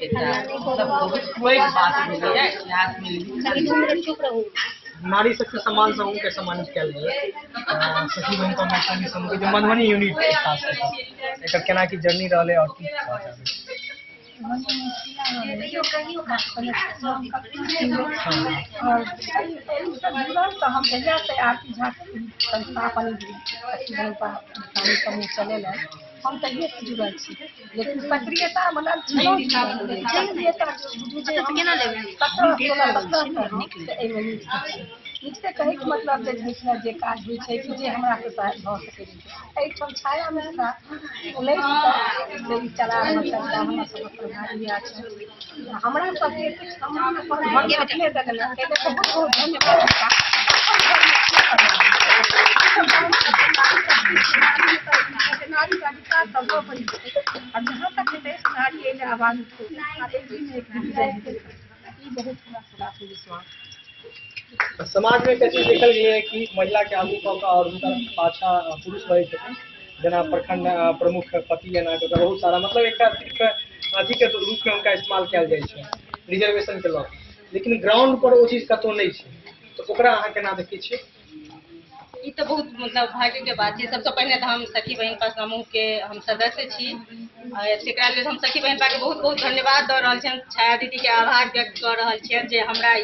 कोई बात मिली है, इतिहास मिली। नारी शक्ति सम्मान समूह के सम्मानित किया गया सखी बहन का समूह के जो मधुबनी यूनिट खास एक केना की जर्नी रहे और की हम जगह से आरती झा संस्थापन समूह चले हम तहिए से जुड़ल छी, लेकिन सक्रियता मतलब से कहे के मतलब जे काज होइ छै कि जे हमरा से भ सकै छै एठम छाया में था उलैस के चला सकता हम सब प्रभावी छै हमरा सब के कुछ सम्मान पर भाग्य अपने दगला के बहुत बहुत धन्यवाद। नारी का विकास सर्वोपरि और जहाँ तक देश नारी के आवाज बहुत विश्वास समाज में कैसे देखल गई है कि महिला के आगू का और उनका पाछा पुरुष रहे थे जना प्रखंड प्रमुख पति है ना बहुत सारा मतलब एक अथी के रूप में उनका इस्तेमाल किया जाए रिजर्वेशन के लॉ, लेकिन ग्राउंड पर वो चीज कतौ नहीं है, तो ओकरा अहाँ केना देखै छियै? ई तो बहुत मतलब भाग्य के बात है। सबसे पहले तो हम सखी बहन का समूह के हम सदस्य छी, हम सखी बहन के बहुत बहुत धन्यवाद दे रहा छन, छाया दीदी के आभार व्यक्त कर रहा छन जे हमरा ई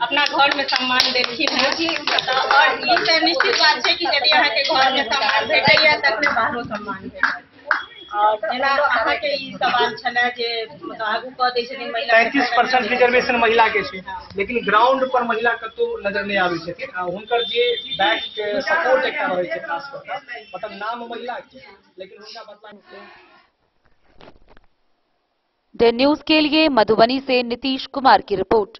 अपना घर में सम्मान देलखिन है। और ई तो निश्चित बात है कि यदि अहाँ के घर में सम्मान भेटैया तखने बाहरो सम्मान भेटत। और जेना अहाँ के ई सवाल छला जे मतलब आगू क दै छथिन महिला 33% रिजर्वेशन महिला के छै, लेकिन ग्राउंड पर महिला कतौ नजर नहीं आबै छथिन। हुनकर जे बैक सपोर्ट एकटा रहै छै खास कर मतलब नाम महिला के, लेकिन हुनका बदला डे न्यूज के लिए मधुबनी से नीतीश कुमार की रिपोर्ट।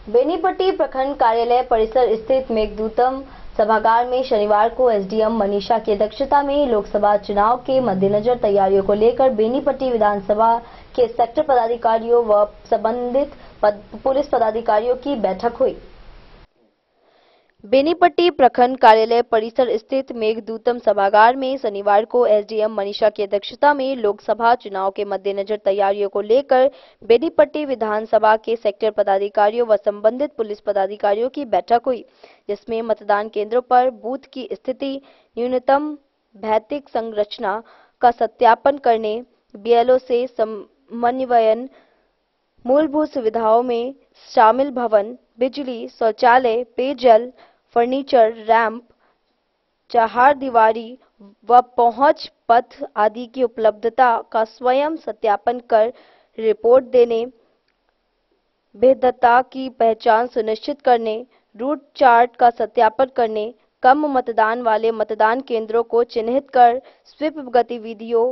बेनीपट्टी प्रखंड कार्यालय परिसर स्थित मेघदूतम सभागार में शनिवार को एसडीएम मनीषा की अध्यक्षता में लोकसभा चुनाव के मद्देनजर तैयारियों को लेकर बेनीपट्टी विधानसभा के सेक्टर पदाधिकारियों व संबंधित पुलिस पदाधिकारियों की बैठक हुई। बेनीपट्टी प्रखंड कार्यालय परिसर स्थित मेघदूतम सभागार में शनिवार को एसडीएम मनीषा की अध्यक्षता में लोकसभा चुनाव के मद्देनजर तैयारियों को लेकर बेनीपट्टी विधानसभा के सेक्टर पदाधिकारियों व संबंधित पुलिस पदाधिकारियों की बैठक हुई, जिसमें मतदान केंद्रों पर बूथ की स्थिति, न्यूनतम भौतिक संरचना का सत्यापन करने, बीएलओ से समन्वयन, मूलभूत सुविधाओं में शामिल भवन, बिजली, शौचालय, पेयजल, फर्नीचर, रैंप, चहारदीवारी व पहुंच पथ आदि की उपलब्धता का स्वयं सत्यापन कर रिपोर्ट देने, भेद्यता की पहचान सुनिश्चित करने, रूट चार्ट का सत्यापन करने, कम मतदान वाले मतदान केंद्रों को चिन्हित कर स्वीप गतिविधियों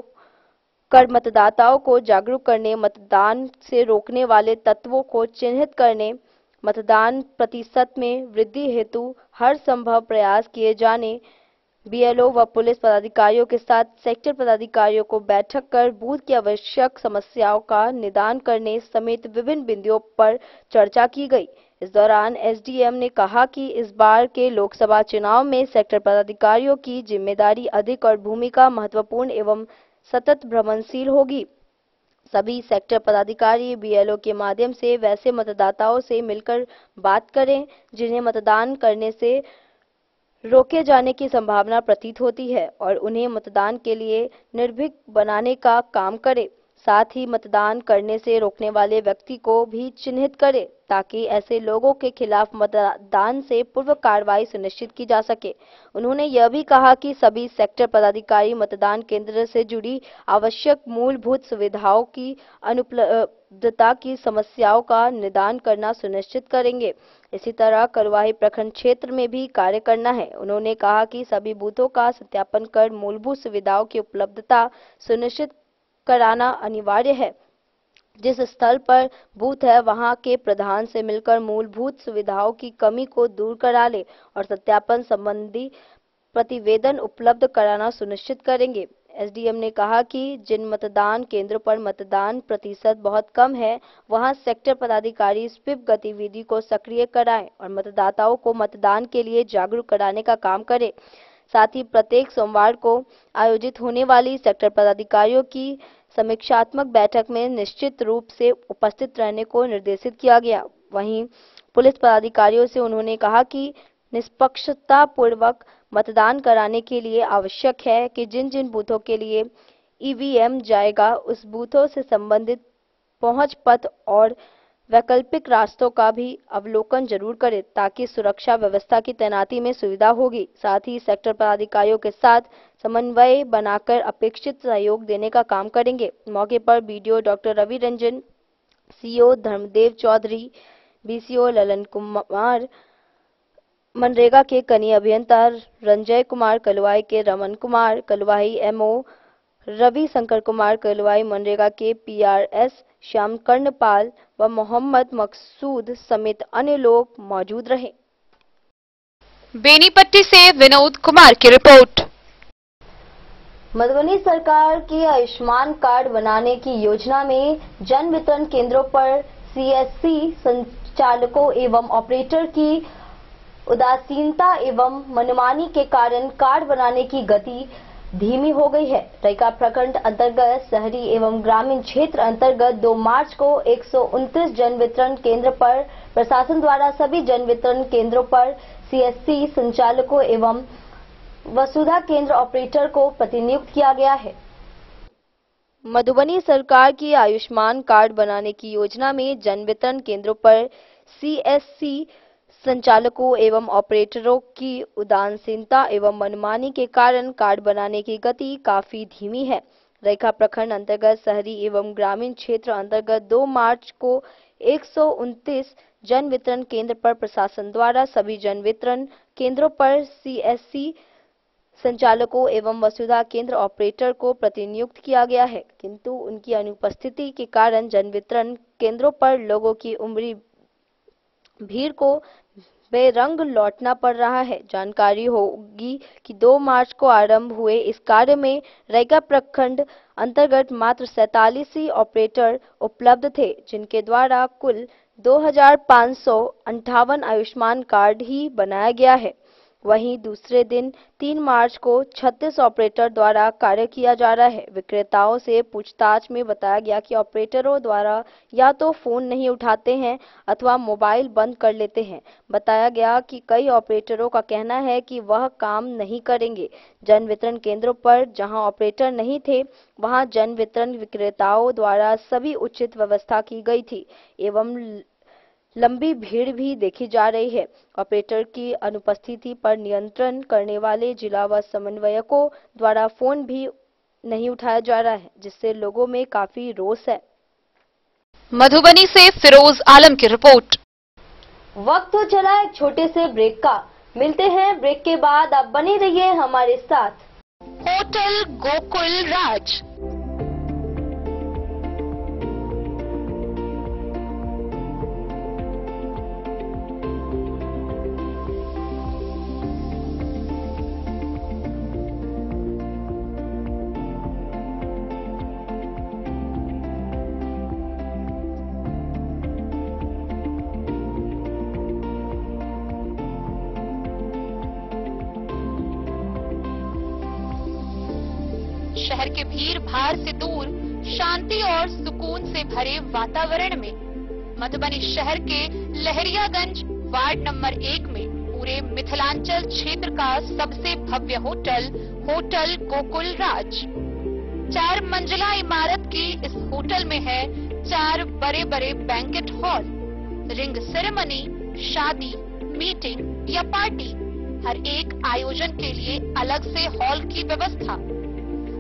कर मतदाताओं को जागरूक करने, मतदान से रोकने वाले तत्वों को चिन्हित करने, मतदान प्रतिशत में वृद्धि हेतु हर संभव प्रयास किए जाने, बीएलओ व पुलिस पदाधिकारियों के साथ सेक्टर पदाधिकारियों को बैठक कर बूथ की आवश्यक समस्याओं का निदान करने समेत विभिन्न बिंदुओं पर चर्चा की गई। इस दौरान एसडीएम ने कहा कि इस बार के लोकसभा चुनाव में सेक्टर पदाधिकारियों की जिम्मेदारी अधिक और भूमिका महत्वपूर्ण एवं सतत भ्रमणशील होगी। सभी सेक्टर पदाधिकारी बीएलओ के माध्यम से वैसे मतदाताओं से मिलकर बात करें जिन्हें मतदान करने से रोके जाने की संभावना प्रतीत होती है और उन्हें मतदान के लिए निर्भीक बनाने का काम करें। साथ ही मतदान करने से रोकने वाले व्यक्ति को भी चिन्हित करें ताकि ऐसे लोगों के खिलाफ मतदान से पूर्व कार्रवाई सुनिश्चित की जा सके। उन्होंने यह भी कहा कि सभी सेक्टर पदाधिकारी मतदान केंद्र से जुड़ी आवश्यक मूलभूत सुविधाओं की अनुपलब्धता की समस्याओं का निदान करना सुनिश्चित करेंगे। इसी तरह कलुआही प्रखंड क्षेत्र में भी कार्य करना है। उन्होंने कहा कि सभी बूथों का सत्यापन कर मूलभूत सुविधाओं की उपलब्धता सुनिश्चित कराना अनिवार्य है। जिस स्थल पर बूथ है वहां के प्रधान से मिलकर मूलभूत सुविधाओं की कमी को दूर करा ले और सत्यापन संबंधी प्रतिवेदन उपलब्ध कराना सुनिश्चित करेंगे। एसडीएम ने कहा कि जिन मतदान केंद्रों पर मतदान प्रतिशत बहुत कम है वहां सेक्टर पदाधिकारी स्वीप गतिविधि को सक्रिय कराएं और मतदाताओं को मतदान के लिए जागरूक कराने का काम करें। साथ ही प्रत्येक सोमवार को आयोजित होने वाली सेक्टर पदाधिकारियों की समीक्षात्मक बैठक में निश्चित रूप से उपस्थित रहने को निर्देशित किया गया। वहीं पुलिस पदाधिकारियों से उन्होंने कहा कि निष्पक्षता पूर्वक मतदान कराने के लिए आवश्यक है कि जिन जिन बूथों के लिए ईवीएम जाएगा उस बूथों से संबंधित पहुंच पथ और वैकल्पिक रास्तों का भी अवलोकन जरूर करें ताकि सुरक्षा व्यवस्था की तैनाती में सुविधा होगी। साथ ही सेक्टर पदाधिकारियों के साथ समन्वय बनाकर अपेक्षित सहयोग देने का काम करेंगे। मौके पर BDO doctor Ravi Ranjan, CO Dharmdev Chaudhary, BCO Lalan Kumar, MNREGA के कनीय अभियंता रंजय कुमार, कलुआही के रमन कुमार, कलुआही एमओ रवि शंकर कुमार, कलुआही मनरेगा के पीआरएस श्याम कर्णपाल व मोहम्मद मकसूद समेत अन्य लोग मौजूद रहे। बेनीपट्टी से विनोद कुमार की रिपोर्ट। मधुबनी सरकार की आयुष्मान कार्ड बनाने की योजना में जन वितरण केंद्रों पर सीएससी संचालकों एवं ऑपरेटर की उदासीनता एवं मनमानी के कारण कार्ड बनाने की गति धीमी हो गई है। रैका प्रखंड अंतर्गत शहरी एवं ग्रामीण क्षेत्र अंतर्गत 2 मार्च को 129 जन वितरण केंद्र पर प्रशासन द्वारा सभी जन वितरण केंद्रों पर सीएससी संचालकों एवं वसुधा केंद्र ऑपरेटर को प्रतिनियुक्त किया गया है। मधुबनी सरकार की आयुष्मान कार्ड बनाने की योजना में जन वितरण केंद्रों पर सीएससी संचालकों एवं ऑपरेटरों की उदासीनता एवं मनमानी के कारण कार्ड बनाने की गति काफी धीमी है। रैका प्रखंड अंतर्गत शहरी एवं ग्रामीण क्षेत्र अंतर्गत 2 मार्च को 129 जन वितरण केंद्र पर प्रशासन द्वारा सभी जन वितरण केंद्रों पर सीएससी संचालकों एवं वसुधा केंद्र ऑपरेटर को प्रतिनियुक्त किया गया है, किंतु उनकी अनुपस्थिति के कारण जन वितरण केंद्रों पर लोगों की उमड़ी भीड़ को बेरंग लौटना पड़ रहा है। जानकारी होगी कि 2 मार्च को आरंभ हुए इस कार्य में रैका प्रखंड अंतर्गत मात्र 47 ही ऑपरेटर उपलब्ध थे, जिनके द्वारा कुल 2558 आयुष्मान कार्ड ही बनाया गया है। वहीं दूसरे दिन 3 मार्च को 36 ऑपरेटर द्वारा कार्य किया जा रहा है। विक्रेताओं से पूछताछ में बताया गया कि ऑपरेटरों द्वारा या तो फोन नहीं उठाते हैं अथवा मोबाइल बंद कर लेते हैं। बताया गया कि कई ऑपरेटरों का कहना है कि वह काम नहीं करेंगे। जन वितरण केंद्रों पर जहां ऑपरेटर नहीं थे, वहां जन वितरण विक्रेताओं द्वारा सभी उचित व्यवस्था की गई थी एवं लंबी भीड़ भी देखी जा रही है। ऑपरेटर की अनुपस्थिति पर नियंत्रण करने वाले जिला व समन्वयकों द्वारा फोन भी नहीं उठाया जा रहा है, जिससे लोगों में काफी रोष है। मधुबनी से फिरोज आलम की रिपोर्ट। वक्त हो चला एक छोटे से ब्रेक का। मिलते हैं ब्रेक के बाद, आप बने रहिए हमारे साथ। होटल गोकुल राज। शहर के भीड़ भाड़ से दूर शांति और सुकून से भरे वातावरण में मधुबनी शहर के लहरियागंज वार्ड नंबर 1 में पूरे मिथिलांचल क्षेत्र का सबसे भव्य होटल होटल गोकुल राज। 4 मंजिला इमारत की इस होटल में है 4 बड़े बड़े बैंकेट हॉल, रिंग सेरेमनी, शादी, मीटिंग या पार्टी, हर एक आयोजन के लिए अलग से हॉल की व्यवस्था,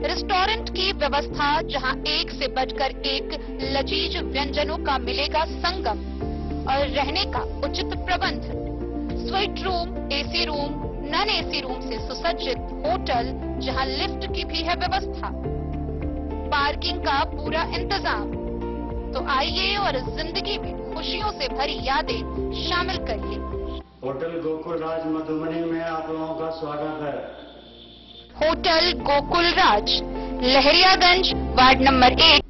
रेस्टोरेंट की व्यवस्था जहां एक से बढ़कर एक लजीज व्यंजनों का मिलेगा संगम और रहने का उचित प्रबंध, suite room, AC room, non AC room से सुसज्जित होटल जहां लिफ्ट की भी है व्यवस्था, पार्किंग का पूरा इंतजाम। तो आइए और जिंदगी में खुशियों से भरी यादें शामिल करिए। होटल गोकुल राज मधुबनी में आप लोगों का स्वागत है। होटल गोकुल राज, लहरियागंज वार्ड नंबर 1।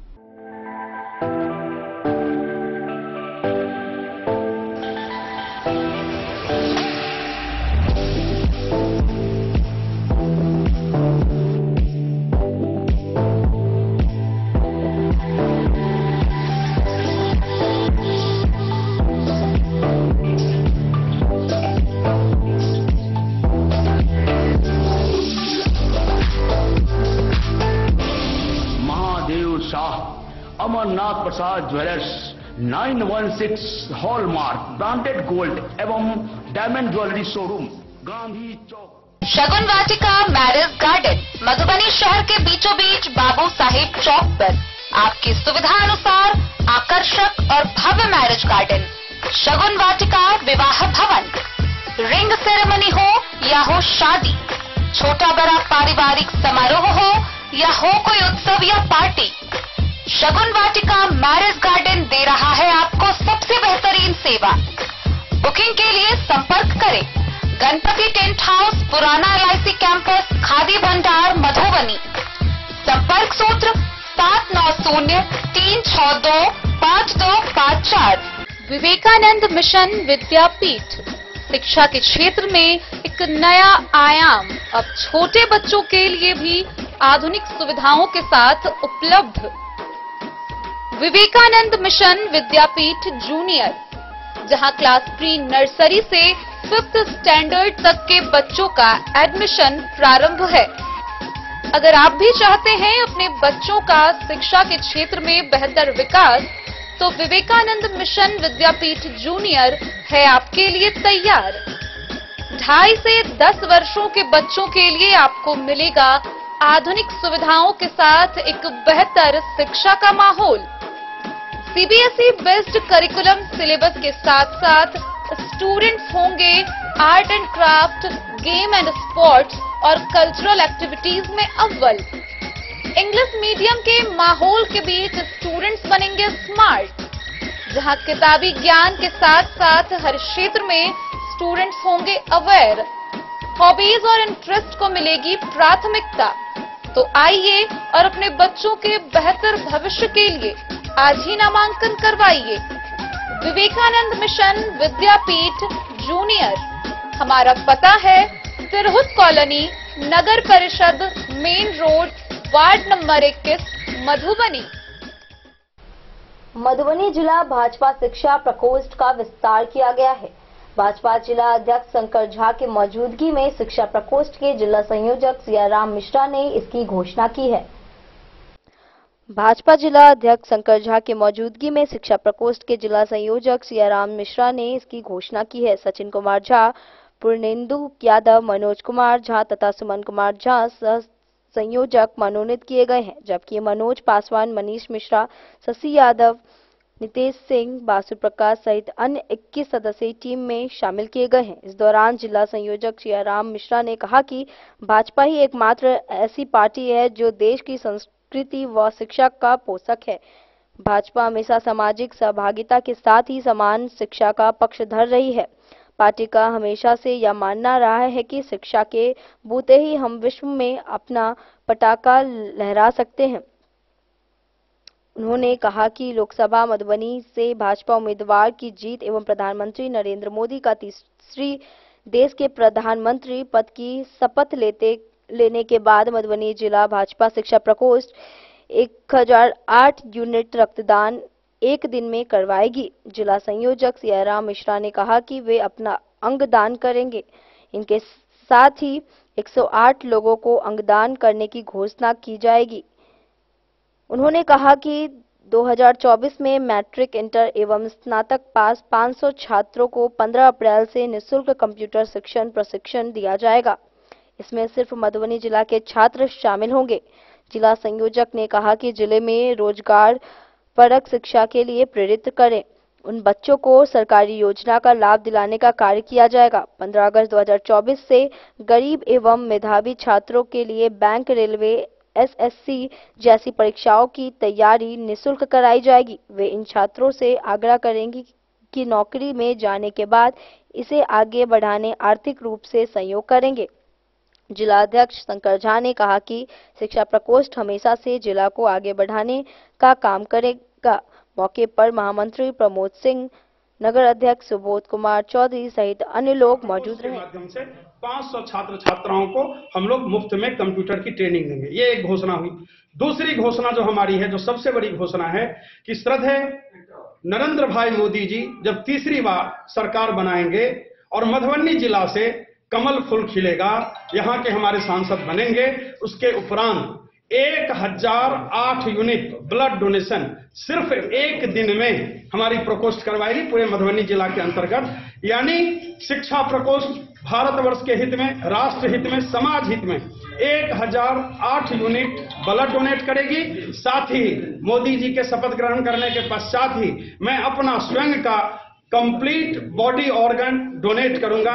अमरनाथ प्रसाद ज्वेलर्स 916 हॉलमार्क ब्रांडेड गोल्ड एवं डायमंड ज्वेलरी शोरूम, गांधी चौक। शगुन वाटिका मैरिज गार्डन मधुबनी शहर के बीचों बीच बाबू साहेब चौक पर आपकी सुविधा अनुसार आकर्षक और भव्य मैरिज गार्डन शगुन वाटिका विवाह भवन। रिंग सेरेमनी हो या हो शादी, छोटा बड़ा पारिवारिक समारोह हो या हो कोई उत्सव या पार्टी, शगुन वाटिका मैरिज गार्डन दे रहा है आपको सबसे बेहतरीन सेवा। बुकिंग के लिए संपर्क करें गणपति टेंट हाउस, पुराना LIC कैंपस, खादी भंडार, मधुबनी। संपर्क सूत्र 7903625254। विवेकानंद मिशन विद्यापीठ शिक्षा के क्षेत्र में एक नया आयाम अब छोटे बच्चों के लिए भी आधुनिक सुविधाओं के साथ उपलब्ध। विवेकानंद मिशन विद्यापीठ जूनियर, जहां क्लास प्री नर्सरी से 5th स्टैंडर्ड तक के बच्चों का एडमिशन प्रारंभ है। अगर आप भी चाहते हैं अपने बच्चों का शिक्षा के क्षेत्र में बेहतर विकास, तो विवेकानंद मिशन विद्यापीठ जूनियर है आपके लिए तैयार। 2.5 से 10 वर्षों के बच्चों के लिए आपको मिलेगा आधुनिक सुविधाओं के साथ एक बेहतर शिक्षा का माहौल। CBSE बेस्ड करिकुलम सिलेबस के साथ साथ स्टूडेंट्स होंगे art and craft, game and sports और कल्चरल एक्टिविटीज में अव्वल। इंग्लिश मीडियम के माहौल के बीच स्टूडेंट्स बनेंगे स्मार्ट, जहां किताबी ज्ञान के साथ साथ हर क्षेत्र में स्टूडेंट्स होंगे अवेयर। हॉबीज और इंटरेस्ट को मिलेगी प्राथमिकता। तो आइए और अपने बच्चों के बेहतर भविष्य के लिए आज ही नामांकन करवाइए। विवेकानंद मिशन विद्यापीठ जूनियर। हमारा पता है तिरहुत कॉलोनी, नगर परिषद, main road, ward number 21, Madhubani. Madhubani जिला भाजपा शिक्षा प्रकोष्ठ का विस्तार किया गया है। भाजपा जिला अध्यक्ष शंकर झा की मौजूदगी में शिक्षा प्रकोष्ठ के जिला संयोजक सियाराम मिश्रा ने इसकी घोषणा की है। भाजपा जिला अध्यक्ष शंकर झा की मौजूदगी में शिक्षा प्रकोष्ठ के जिला संयोजक सियाराम मिश्रा ने इसकी घोषणा की है। सचिन कुमार झा, पूर्णेंदु यादव, मनोज कुमार झा तथा सुमन कुमार झा सह संयोजक मनोनीत किए गए हैं, जबकि मनोज पासवान, मनीष मिश्रा, शशि यादव, नितेश सिंह, बासु प्रकाश सहित अन्य 21 सदस्यीय टीम में शामिल किए गए हैं। इस दौरान जिला संयोजक सियाराम मिश्रा ने कहा कि भाजपा ही एकमात्र ऐसी पार्टी है जो देश की संस्कृति व शिक्षा का पोषक है। भाजपा हमेशा सामाजिक सहभागिता के साथ ही समान शिक्षा का पक्ष धर रही है। पार्टी का हमेशा से यह मानना रहा है कि शिक्षा के बूते ही हम विश्व में अपना पताका लहरा सकते हैं। उन्होंने कहा कि लोकसभा मधुबनी से भाजपा उम्मीदवार की जीत एवं प्रधानमंत्री नरेंद्र मोदी का तीसरी देश के प्रधानमंत्री पद की शपथ लेने के बाद मधुबनी जिला भाजपा शिक्षा प्रकोष्ठ 1008 यूनिट रक्तदान एक दिन में करवाएगी। जिला संयोजक सियाराम मिश्रा ने कहा कि वे अपना अंग दान करेंगे। इनके साथ ही 108 लोगों को अंगदान करने की घोषणा की जाएगी। उन्होंने कहा कि 2024 में मैट्रिक, इंटर एवं स्नातक पास 500 छात्रों को 15 अप्रैल से निःशुल्क कंप्यूटर शिक्षण प्रशिक्षण दिया जाएगा। इसमें सिर्फ मधुबनी जिला के छात्र शामिल होंगे। जिला संयोजक ने कहा कि जिले में रोजगार परक शिक्षा के लिए प्रेरित करें। उन बच्चों को सरकारी योजना का लाभ दिलाने का कार्य किया जाएगा। 15 अगस्त 2024 से गरीब एवं मेधावी छात्रों के लिए बैंक, रेलवे, एसएससी जैसी परीक्षाओं की तैयारी निःशुल्क कराई जाएगी। वे इन छात्रों से आग्रह करेंगी कि नौकरी में जाने के बाद इसे आगे बढ़ाने आर्थिक रूप से सहयोग करेंगे। जिला अध्यक्ष शंकर झा ने कहा कि शिक्षा प्रकोष्ठ हमेशा से जिला को आगे बढ़ाने का काम करेगा। मौके पर महामंत्री प्रमोद सिंह, नगर अध्यक्ष सुबोध कुमार चौधरी सहित अन्य लोग मौजूद रहे। माध्यम से 500 छात्र छात्राओं को हम लोग मुफ्त में कंप्यूटर की ट्रेनिंग देंगे। ये एक घोषणा हुई। दूसरी घोषणा जो हमारी है, जो सबसे बड़ी घोषणा है कि श्रद्धेय नरेंद्र भाई मोदी जी जब तीसरी बार सरकार बनाएंगे और मधुबनी जिला से कमल फूल खिलेगा, यहाँ के हमारे सांसद बनेंगे, उसके उपरांत 1008 यूनिट ब्लड डोनेशन सिर्फ एक दिन में हमारी प्रकोष्ठ करवाएगी पूरे मधुबनी जिला के अंतर्गत। यानी शिक्षा प्रकोष्ठ भारतवर्ष के हित में, राष्ट्र हित में, समाज हित में 1008 यूनिट ब्लड डोनेट करेगी। साथ ही मोदी जी के शपथ ग्रहण करने के पश्चात ही मैं अपना स्वयं का कंप्लीट बॉडी ऑर्गन डोनेट करूंगा।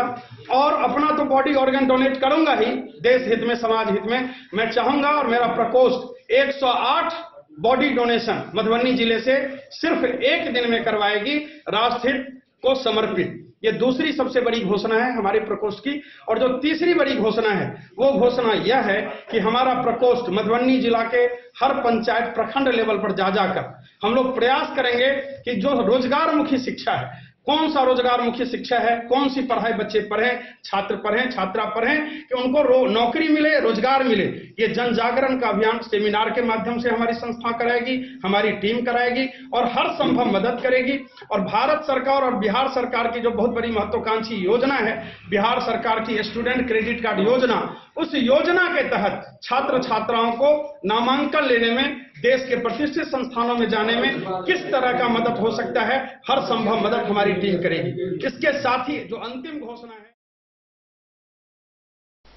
और अपना तो बॉडी ऑर्गन डोनेट करूंगा ही, देश हित में, समाज हित में मैं चाहूंगा। और मेरा प्रकोष्ठ 108 बॉडी डोनेशन मधुबनी जिले से सिर्फ एक दिन में करवाएगी, राष्ट्र हित को समर्पित। ये दूसरी सबसे बड़ी घोषणा है हमारे प्रकोष्ठ की। और जो तीसरी बड़ी घोषणा है, वो घोषणा यह है कि हमारा प्रकोष्ठ मधुबनी जिला के हर पंचायत, प्रखंड लेवल पर जा जाकर हम लोग प्रयास करेंगे कि जो रोजगार मुखी शिक्षा है, कौन सा रोजगार मुखी शिक्षा है, कौन सी पढ़ाई बच्चे पढ़ें, छात्र पढ़ें, छात्रा पढ़ें, कि उनको नौकरी मिले, रोजगार मिले। ये जन जागरण का अभियान सेमिनार के माध्यम से हमारी संस्था कराएगी, हमारी टीम कराएगी और हर संभव मदद करेगी। और भारत सरकार और बिहार सरकार की जो बहुत बड़ी महत्वाकांक्षी योजना है, बिहार सरकार की स्टूडेंट क्रेडिट कार्ड योजना, उस योजना के तहत छात्र छात्राओं को नामांकन लेने में, देश के प्रतिष्ठित संस्थानों में जाने में किस तरह का मदद हो सकता है, हर संभव मदद हमारी टीम करेगी। इसके साथ ही जो अंतिम घोषणा है।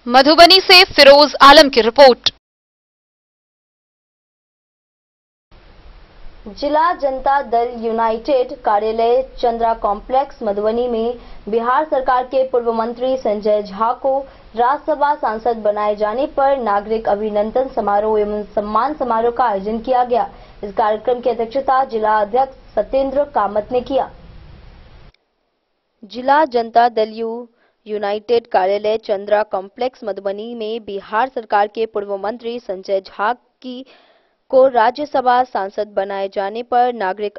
मधुबनी से फिरोज आलम की रिपोर्ट। जिला जनता दल यूनाइटेड कार्यालय चंद्रा कॉम्प्लेक्स मधुबनी में बिहार सरकार के पूर्व मंत्री संजय झा को राज्यसभा सांसद बनाए जाने पर नागरिक अभिनंदन समारोह एवं सम्मान समारोह का आयोजन किया गया। इस कार्यक्रम की अध्यक्षता जिला अध्यक्ष सत्येंद्र कामत ने किया। जिला जनता दल यूनाइटेड कार्यालय चंद्रा कॉम्प्लेक्स मधुबनी में बिहार सरकार के पूर्व मंत्री संजय झा को राज्यसभा सांसद बनाए जाने पर नागरिक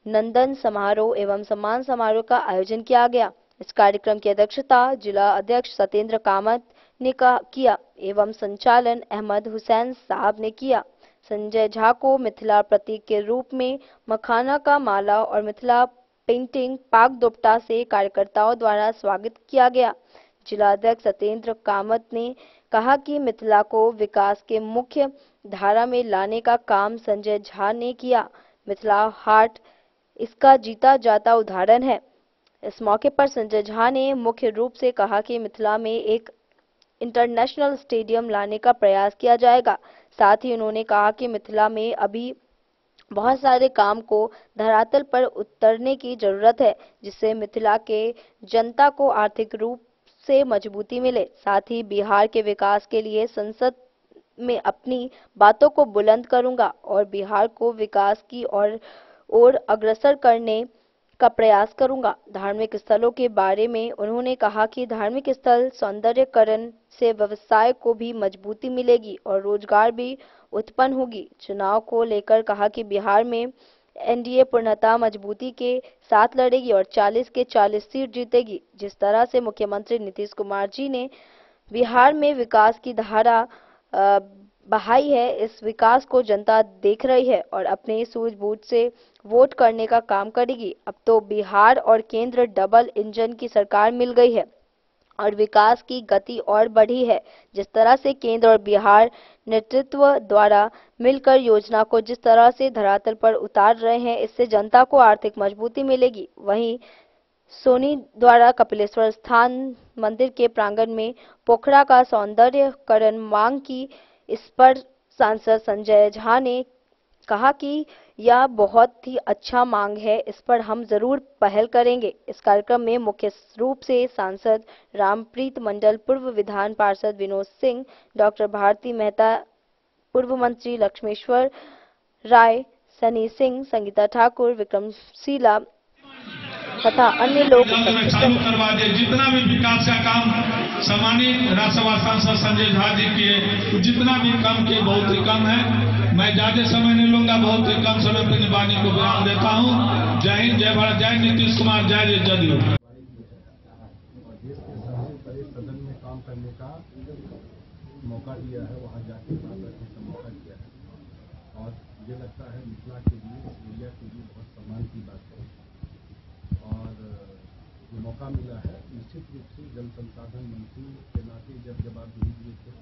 नंदन समारोह एवं सम्मान समारोह का आयोजन किया गया। इस कार्यक्रम की अध्यक्षता जिला अध्यक्ष सत्येंद्र कामत ने किया एवं संचालन अहमद हुसैन साहब ने किया। संजय झा को मिथिला प्रतीक के रूप में मखाना का माला और मिथिला पेंटिंग पाक दुपट्टा से कार्यकर्ताओं द्वारा स्वागत किया गया। जिला अध्यक्ष सत्येंद्र कामत ने कहा कि मिथिला को विकास के मुख्य धारा में लाने का काम संजय झा ने किया। मिथिला हाट इसका जीता जाता उदाहरण है। इस मौके पर संजय झा ने मुख्य रूप से कहा कि मिथिला में एक इंटरनेशनल स्टेडियम लाने का प्रयास किया जाएगा। साथ ही उन्होंने कहा कि मिथिला में अभी बहुत सारे काम को धरातल पर उतरने की जरूरत है, जिससे मिथिला के जनता को आर्थिक रूप से मजबूती मिले। साथ ही बिहार के विकास के लिए संसद में अपनी बातों को बुलंद करूंगा और बिहार को विकास की ओर अग्रसर करने का प्रयास करूंगा। धार्मिक स्थलों के बारे में उन्होंने कहा कि धार्मिक स्थल सौंदर्यकरण से व्यवसाय को भी मजबूती मिलेगी और रोजगार भी उत्पन्न होगी। चुनाव को लेकर कहा कि बिहार में एनडीए पूर्णतः मजबूती के साथ लड़ेगी और 40 के 40 सीट जीतेगी। जिस तरह से मुख्यमंत्री नीतीश कुमार जी ने बिहार में विकास की धारा बहाई है, इस विकास को जनता देख रही है और अपने सूझबूझ से वोट करने का काम करेगी। अब तो बिहार और केंद्र डबल इंजन की सरकार मिल गई है और विकास की गति और बढ़ी है। जिस तरह से केंद्र और बिहार नेतृत्व द्वारा मिलकर योजना को जिस तरह से धरातल पर उतार रहे हैं, इससे जनता को आर्थिक मजबूती मिलेगी। वहीं सोनी द्वारा कपिलेश्वर स्थान मंदिर के प्रांगण में पोखरा का सौंदर्यकरण मांग की। इस पर सांसद संजय झा ने कहा कि यह बहुत ही अच्छा मांग है, इस पर हम जरूर पहल करेंगे। इस कार्यक्रम में मुख्य रूप से सांसद रामप्रीत मंडल, पूर्व विधान पार्षद विनोद सिंह, डॉक्टर भारती मेहता, पूर्व मंत्री लक्ष्मेश्वर राय, सनी सिंह, संगीता ठाकुर, विक्रमशीला तथा अन्य लोग करवा दे। जितना भी विकास का काम सम्मानित राज्यसभा सांसद संजय झा जी के जितना भी काम किए बहुत ही कम है। मैं ज्यादा समय नहीं लूंगा, बहुत ही कम समय अपनी वाणी को बयान देता हूँ। जय हिंद, जय भारत, जय नीतीश कुमार, जय जदयू। सदन में काम करने का मौका दिया है, वहाँ जाके काम करने का मौका दिया है और मुझे लगता है मिथिला के लिए, एरिया के लिए बहुत सम्मान की बात है। और जो मौका मिला है, निश्चित रूप से जल संसाधन मंत्री के नाते जब आप दिल्ली दिए थे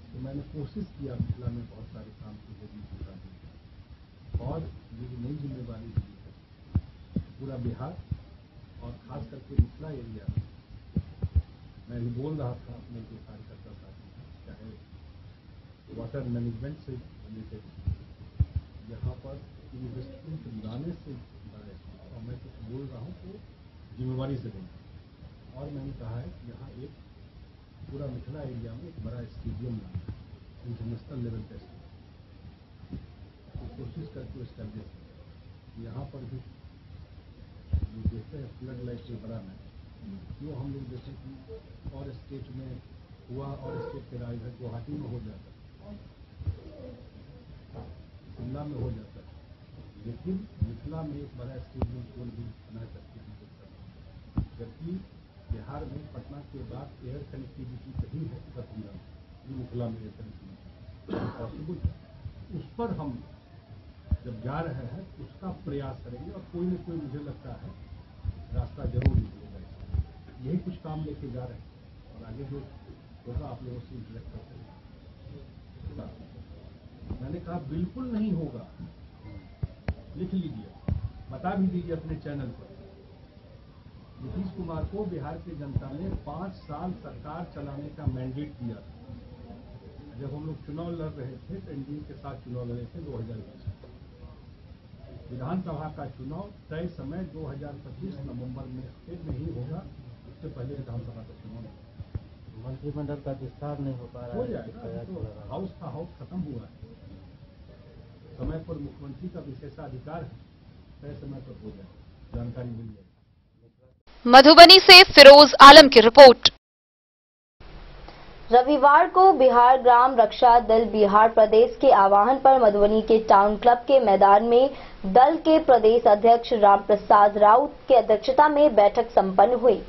तो मैंने कोशिश किया मिथिला में बहुत सारे काम की जरूरी होगा और ये नई जिम्मेवारी दी है पूरा बिहार और खास करके मिथिला एरिया। मैं भी बोल रहा था अपने जो कार्यकर्ता साथी हैं, चाहे वाटर मैनेजमेंट से रिलेटेड यहाँ पर इन्वेस्टमेंट लाने से बड़ा और मैं कुछ बोल रहा हूँ तो जिम्मेवारी से बोलूँ। और मैंने कहा है कि यहाँ एक पूरा मिथिला एरिया में एक बड़ा स्टेडियम लाना है, इंटरनेशनल लेवल का स्टेडियम। तो कोशिश करके इस करने से यहाँ पर भी जो देखते हैं फ्लड लाइट से बड़ा मैच जो हम लोग जैसे कि और स्टेट में हुआ और स्टेट के राजधानी गुवाहाटी में हो जाता है, शिमला में हो जाता है, लेकिन मिथिला में एक बड़ा स्टेडियम कोल भी बना सकते हैं। जबकि बिहार में पटना के बाद एयर कनेक्टिविटी कहीं है दरभंगा में, मिथिला में एयर कनेक्टिविटी पॉसिबल है। उस पर हम जब जा रहे हैं उसका प्रयास करेंगे और कोई न कोई मुझे लगता है रास्ता जरूर निकलेगा। यही कुछ काम लेके जा रहे हैं और आगे जो होगा आप लोगों से इंटरेक्ट करते हैं। मैंने कहा बिल्कुल नहीं होगा, लिख लीजिए, बता भी दीजिए अपने चैनल पर। नीतीश कुमार को बिहार की जनता ने 5 साल सरकार चलाने का मैंडेट दिया था। जब हम लोग चुनाव लड़ रहे थे तो एनडीए के साथ चुनाव लड़े थे 2020 विधानसभा का चुनाव तय समय 2025 नवंबर में फिर नहीं होगा, उससे पहले विधानसभा का चुनाव। मंत्रिमंडल का विस्तार नहीं हो पा रहा है, हो जाएगा। तो हाउस का हाउस खत्म हुआ है, समय पर मुख्यमंत्री का विशेषाधिकार है, तय समय पर हो जाए, जानकारी मिल जाएगी। मधुबनी से फिरोज आलम की रिपोर्ट। रविवार को बिहार ग्राम रक्षा दल बिहार प्रदेश के आह्वान पर मधुबनी के टाउन क्लब के मैदान में दल के प्रदेश अध्यक्ष रामप्रसाद राउत की अध्यक्षता में बैठक संपन्न हुई।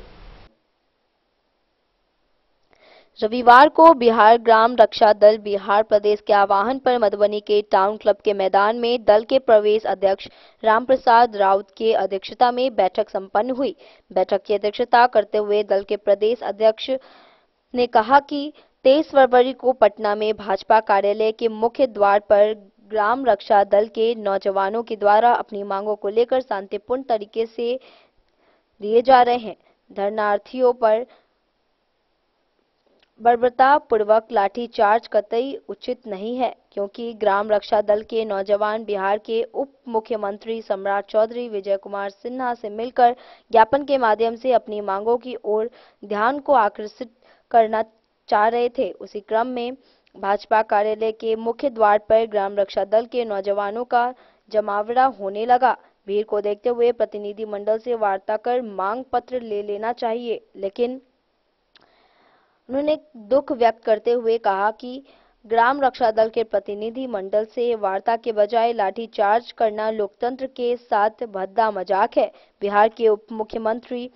रविवार को बिहार ग्राम रक्षा दल बिहार प्रदेश के आह्वान पर मधुबनी के टाउन क्लब के मैदान में दल के प्रदेश अध्यक्ष रामप्रसाद राउत की अध्यक्षता में बैठक संपन्न हुई। बैठक की अध्यक्षता करते हुए दल के प्रदेश अध्यक्ष ने कहा कि 23 फरवरी को पटना में भाजपा कार्यालय के मुख्य द्वार पर ग्राम रक्षा दल के नौजवानों के द्वारा अपनी मांगों को लेकर शांतिपूर्ण तरीके से लिए जा रहे हैं धरनार्थियों पर बर्बरता पूर्वक लाठीचार्ज कतई उचित नहीं है, क्योंकि ग्राम रक्षा दल के नौजवान बिहार के उप मुख्यमंत्री सम्राट चौधरी विजय कुमार सिन्हा से मिलकर ज्ञापन के माध्यम से अपनी मांगों की ओर ध्यान को आकर्षित करना चाह रहे थे। उसी क्रम में भाजपा कार्यालय के मुख्य द्वार पर ग्राम रक्षा दल के नौजवानों का जमावड़ा होने लगा। भीड़ को देखते हुए प्रतिनिधि मंडल से वार्ता कर मांग पत्र ले लेना चाहिए, लेकिन उन्होंने दुख व्यक्त करते हुए कहा कि ग्राम रक्षा दल के प्रतिनिधि मंडल से वार्ता के बजाय लाठीचार्ज करना लोकतंत्र के साथ भद्दा मजाक है। बिहार के उप मुख्यमंत्री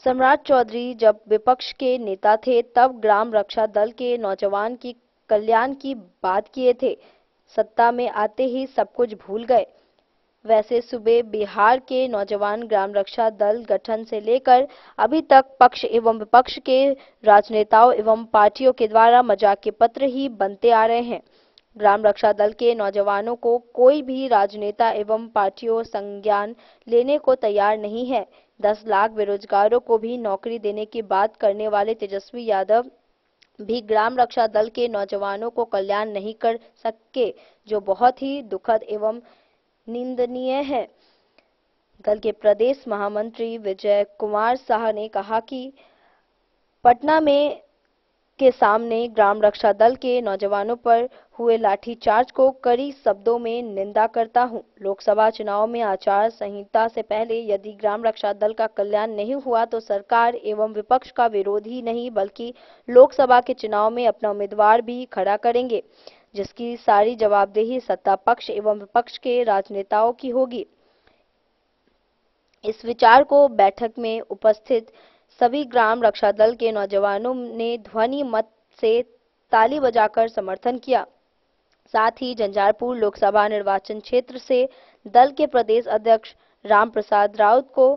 सम्राट चौधरी जब विपक्ष के नेता थे तब ग्राम रक्षा दल के नौजवान की कल्याण की बात किए थे, सत्ता में आते ही सब कुछ भूल गए। वैसे सुबह बिहार के नौजवान ग्राम रक्षा दल गठन से लेकर अभी तक पक्ष एवं विपक्ष के राजनेताओं एवं पार्टियों के द्वारा मजाक के पत्र ही बनते आ रहे हैं। ग्राम रक्षा दल के नौजवानों को कोई भी राजनेता एवं पार्टियों संज्ञान लेने को तैयार नहीं है। 10 लाख बेरोजगारों को भी नौकरी देने की बात करने वाले तेजस्वी यादव भी ग्राम रक्षा दल के नौजवानों को कल्याण नहीं कर सके, जो बहुत ही दुखद एवं निंदनीय है। दल के प्रदेश महामंत्री विजय कुमार साहा ने कहा कि पटना में के सामने ग्राम रक्षा दल के नौजवानों पर हुए लाठीचार्ज को कड़ी शब्दों में निंदा करता हूं। लोकसभा चुनाव में आचार संहिता से पहले यदि ग्राम रक्षा दल का कल्याण नहीं हुआ तो सरकार एवं विपक्ष का विरोध ही नहीं बल्कि लोकसभा के चुनाव में अपना उम्मीदवार भी खड़ा करेंगे, जिसकी सारी जवाबदेही सत्ता पक्ष एवं विपक्ष के राजनेताओं की होगी। इस विचार को बैठक में उपस्थित सभी ग्राम रक्षा दल के नौजवानों ने ध्वनि मत से ताली बजाकर समर्थन किया। साथ ही झंझारपुर लोकसभा निर्वाचन क्षेत्र से दल के प्रदेश अध्यक्ष रामप्रसाद राउत को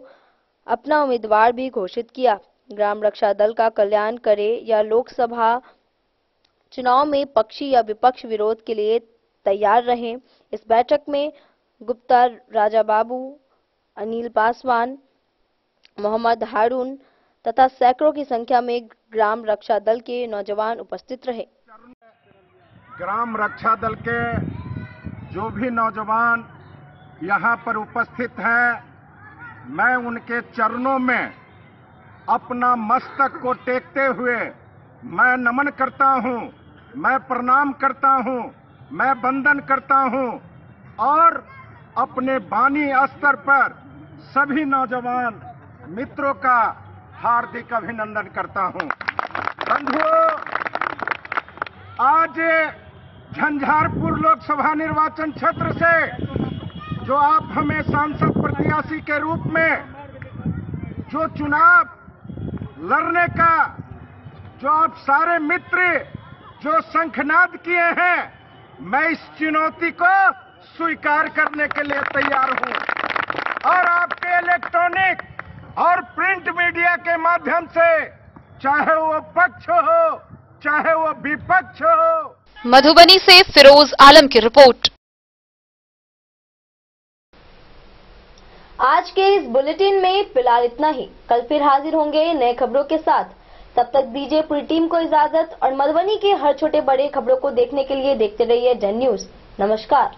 अपना उम्मीदवार भी घोषित किया। ग्राम रक्षा दल का कल्याण करे या लोकसभा चुनाव में पक्षी या विपक्ष विरोध के लिए तैयार रहें। इस बैठक में गुप्ता, राजा बाबू, अनिल पासवान, मोहम्मद हारून तथा सैकड़ों की संख्या में ग्राम रक्षा दल के नौजवान उपस्थित रहे। ग्राम रक्षा दल के जो भी नौजवान यहाँ पर उपस्थित हैं, मैं उनके चरणों में अपना मस्तक को टेकते हुए मैं नमन करता हूँ, मैं प्रणाम करता हूँ, मैं वंदन करता हूँ और अपने वाणी स्तर पर सभी नौजवान मित्रों का हार्दिक अभिनंदन करता हूँ। बंधुओं, आज झंझारपुर लोकसभा निर्वाचन क्षेत्र से जो आप हमें सांसद प्रत्याशी के रूप में जो चुनाव लड़ने का जो आप सारे मित्र जो शंखनाद किए हैं, मैं इस चुनौती को स्वीकार करने के लिए तैयार हूं और आपके इलेक्ट्रॉनिक और प्रिंट मीडिया के माध्यम से, चाहे वो पक्ष हो चाहे वो विपक्ष हो। मधुबनी से फिरोज आलम की रिपोर्ट। आज के इस बुलेटिन में फिलहाल इतना ही। कल फिर हाजिर होंगे नए खबरों के साथ। तब तक दीजिए पूरी टीम को इजाजत और मधुबनी के हर छोटे बड़े खबरों को देखने के लिए देखते रहिए डन न्यूज। नमस्कार।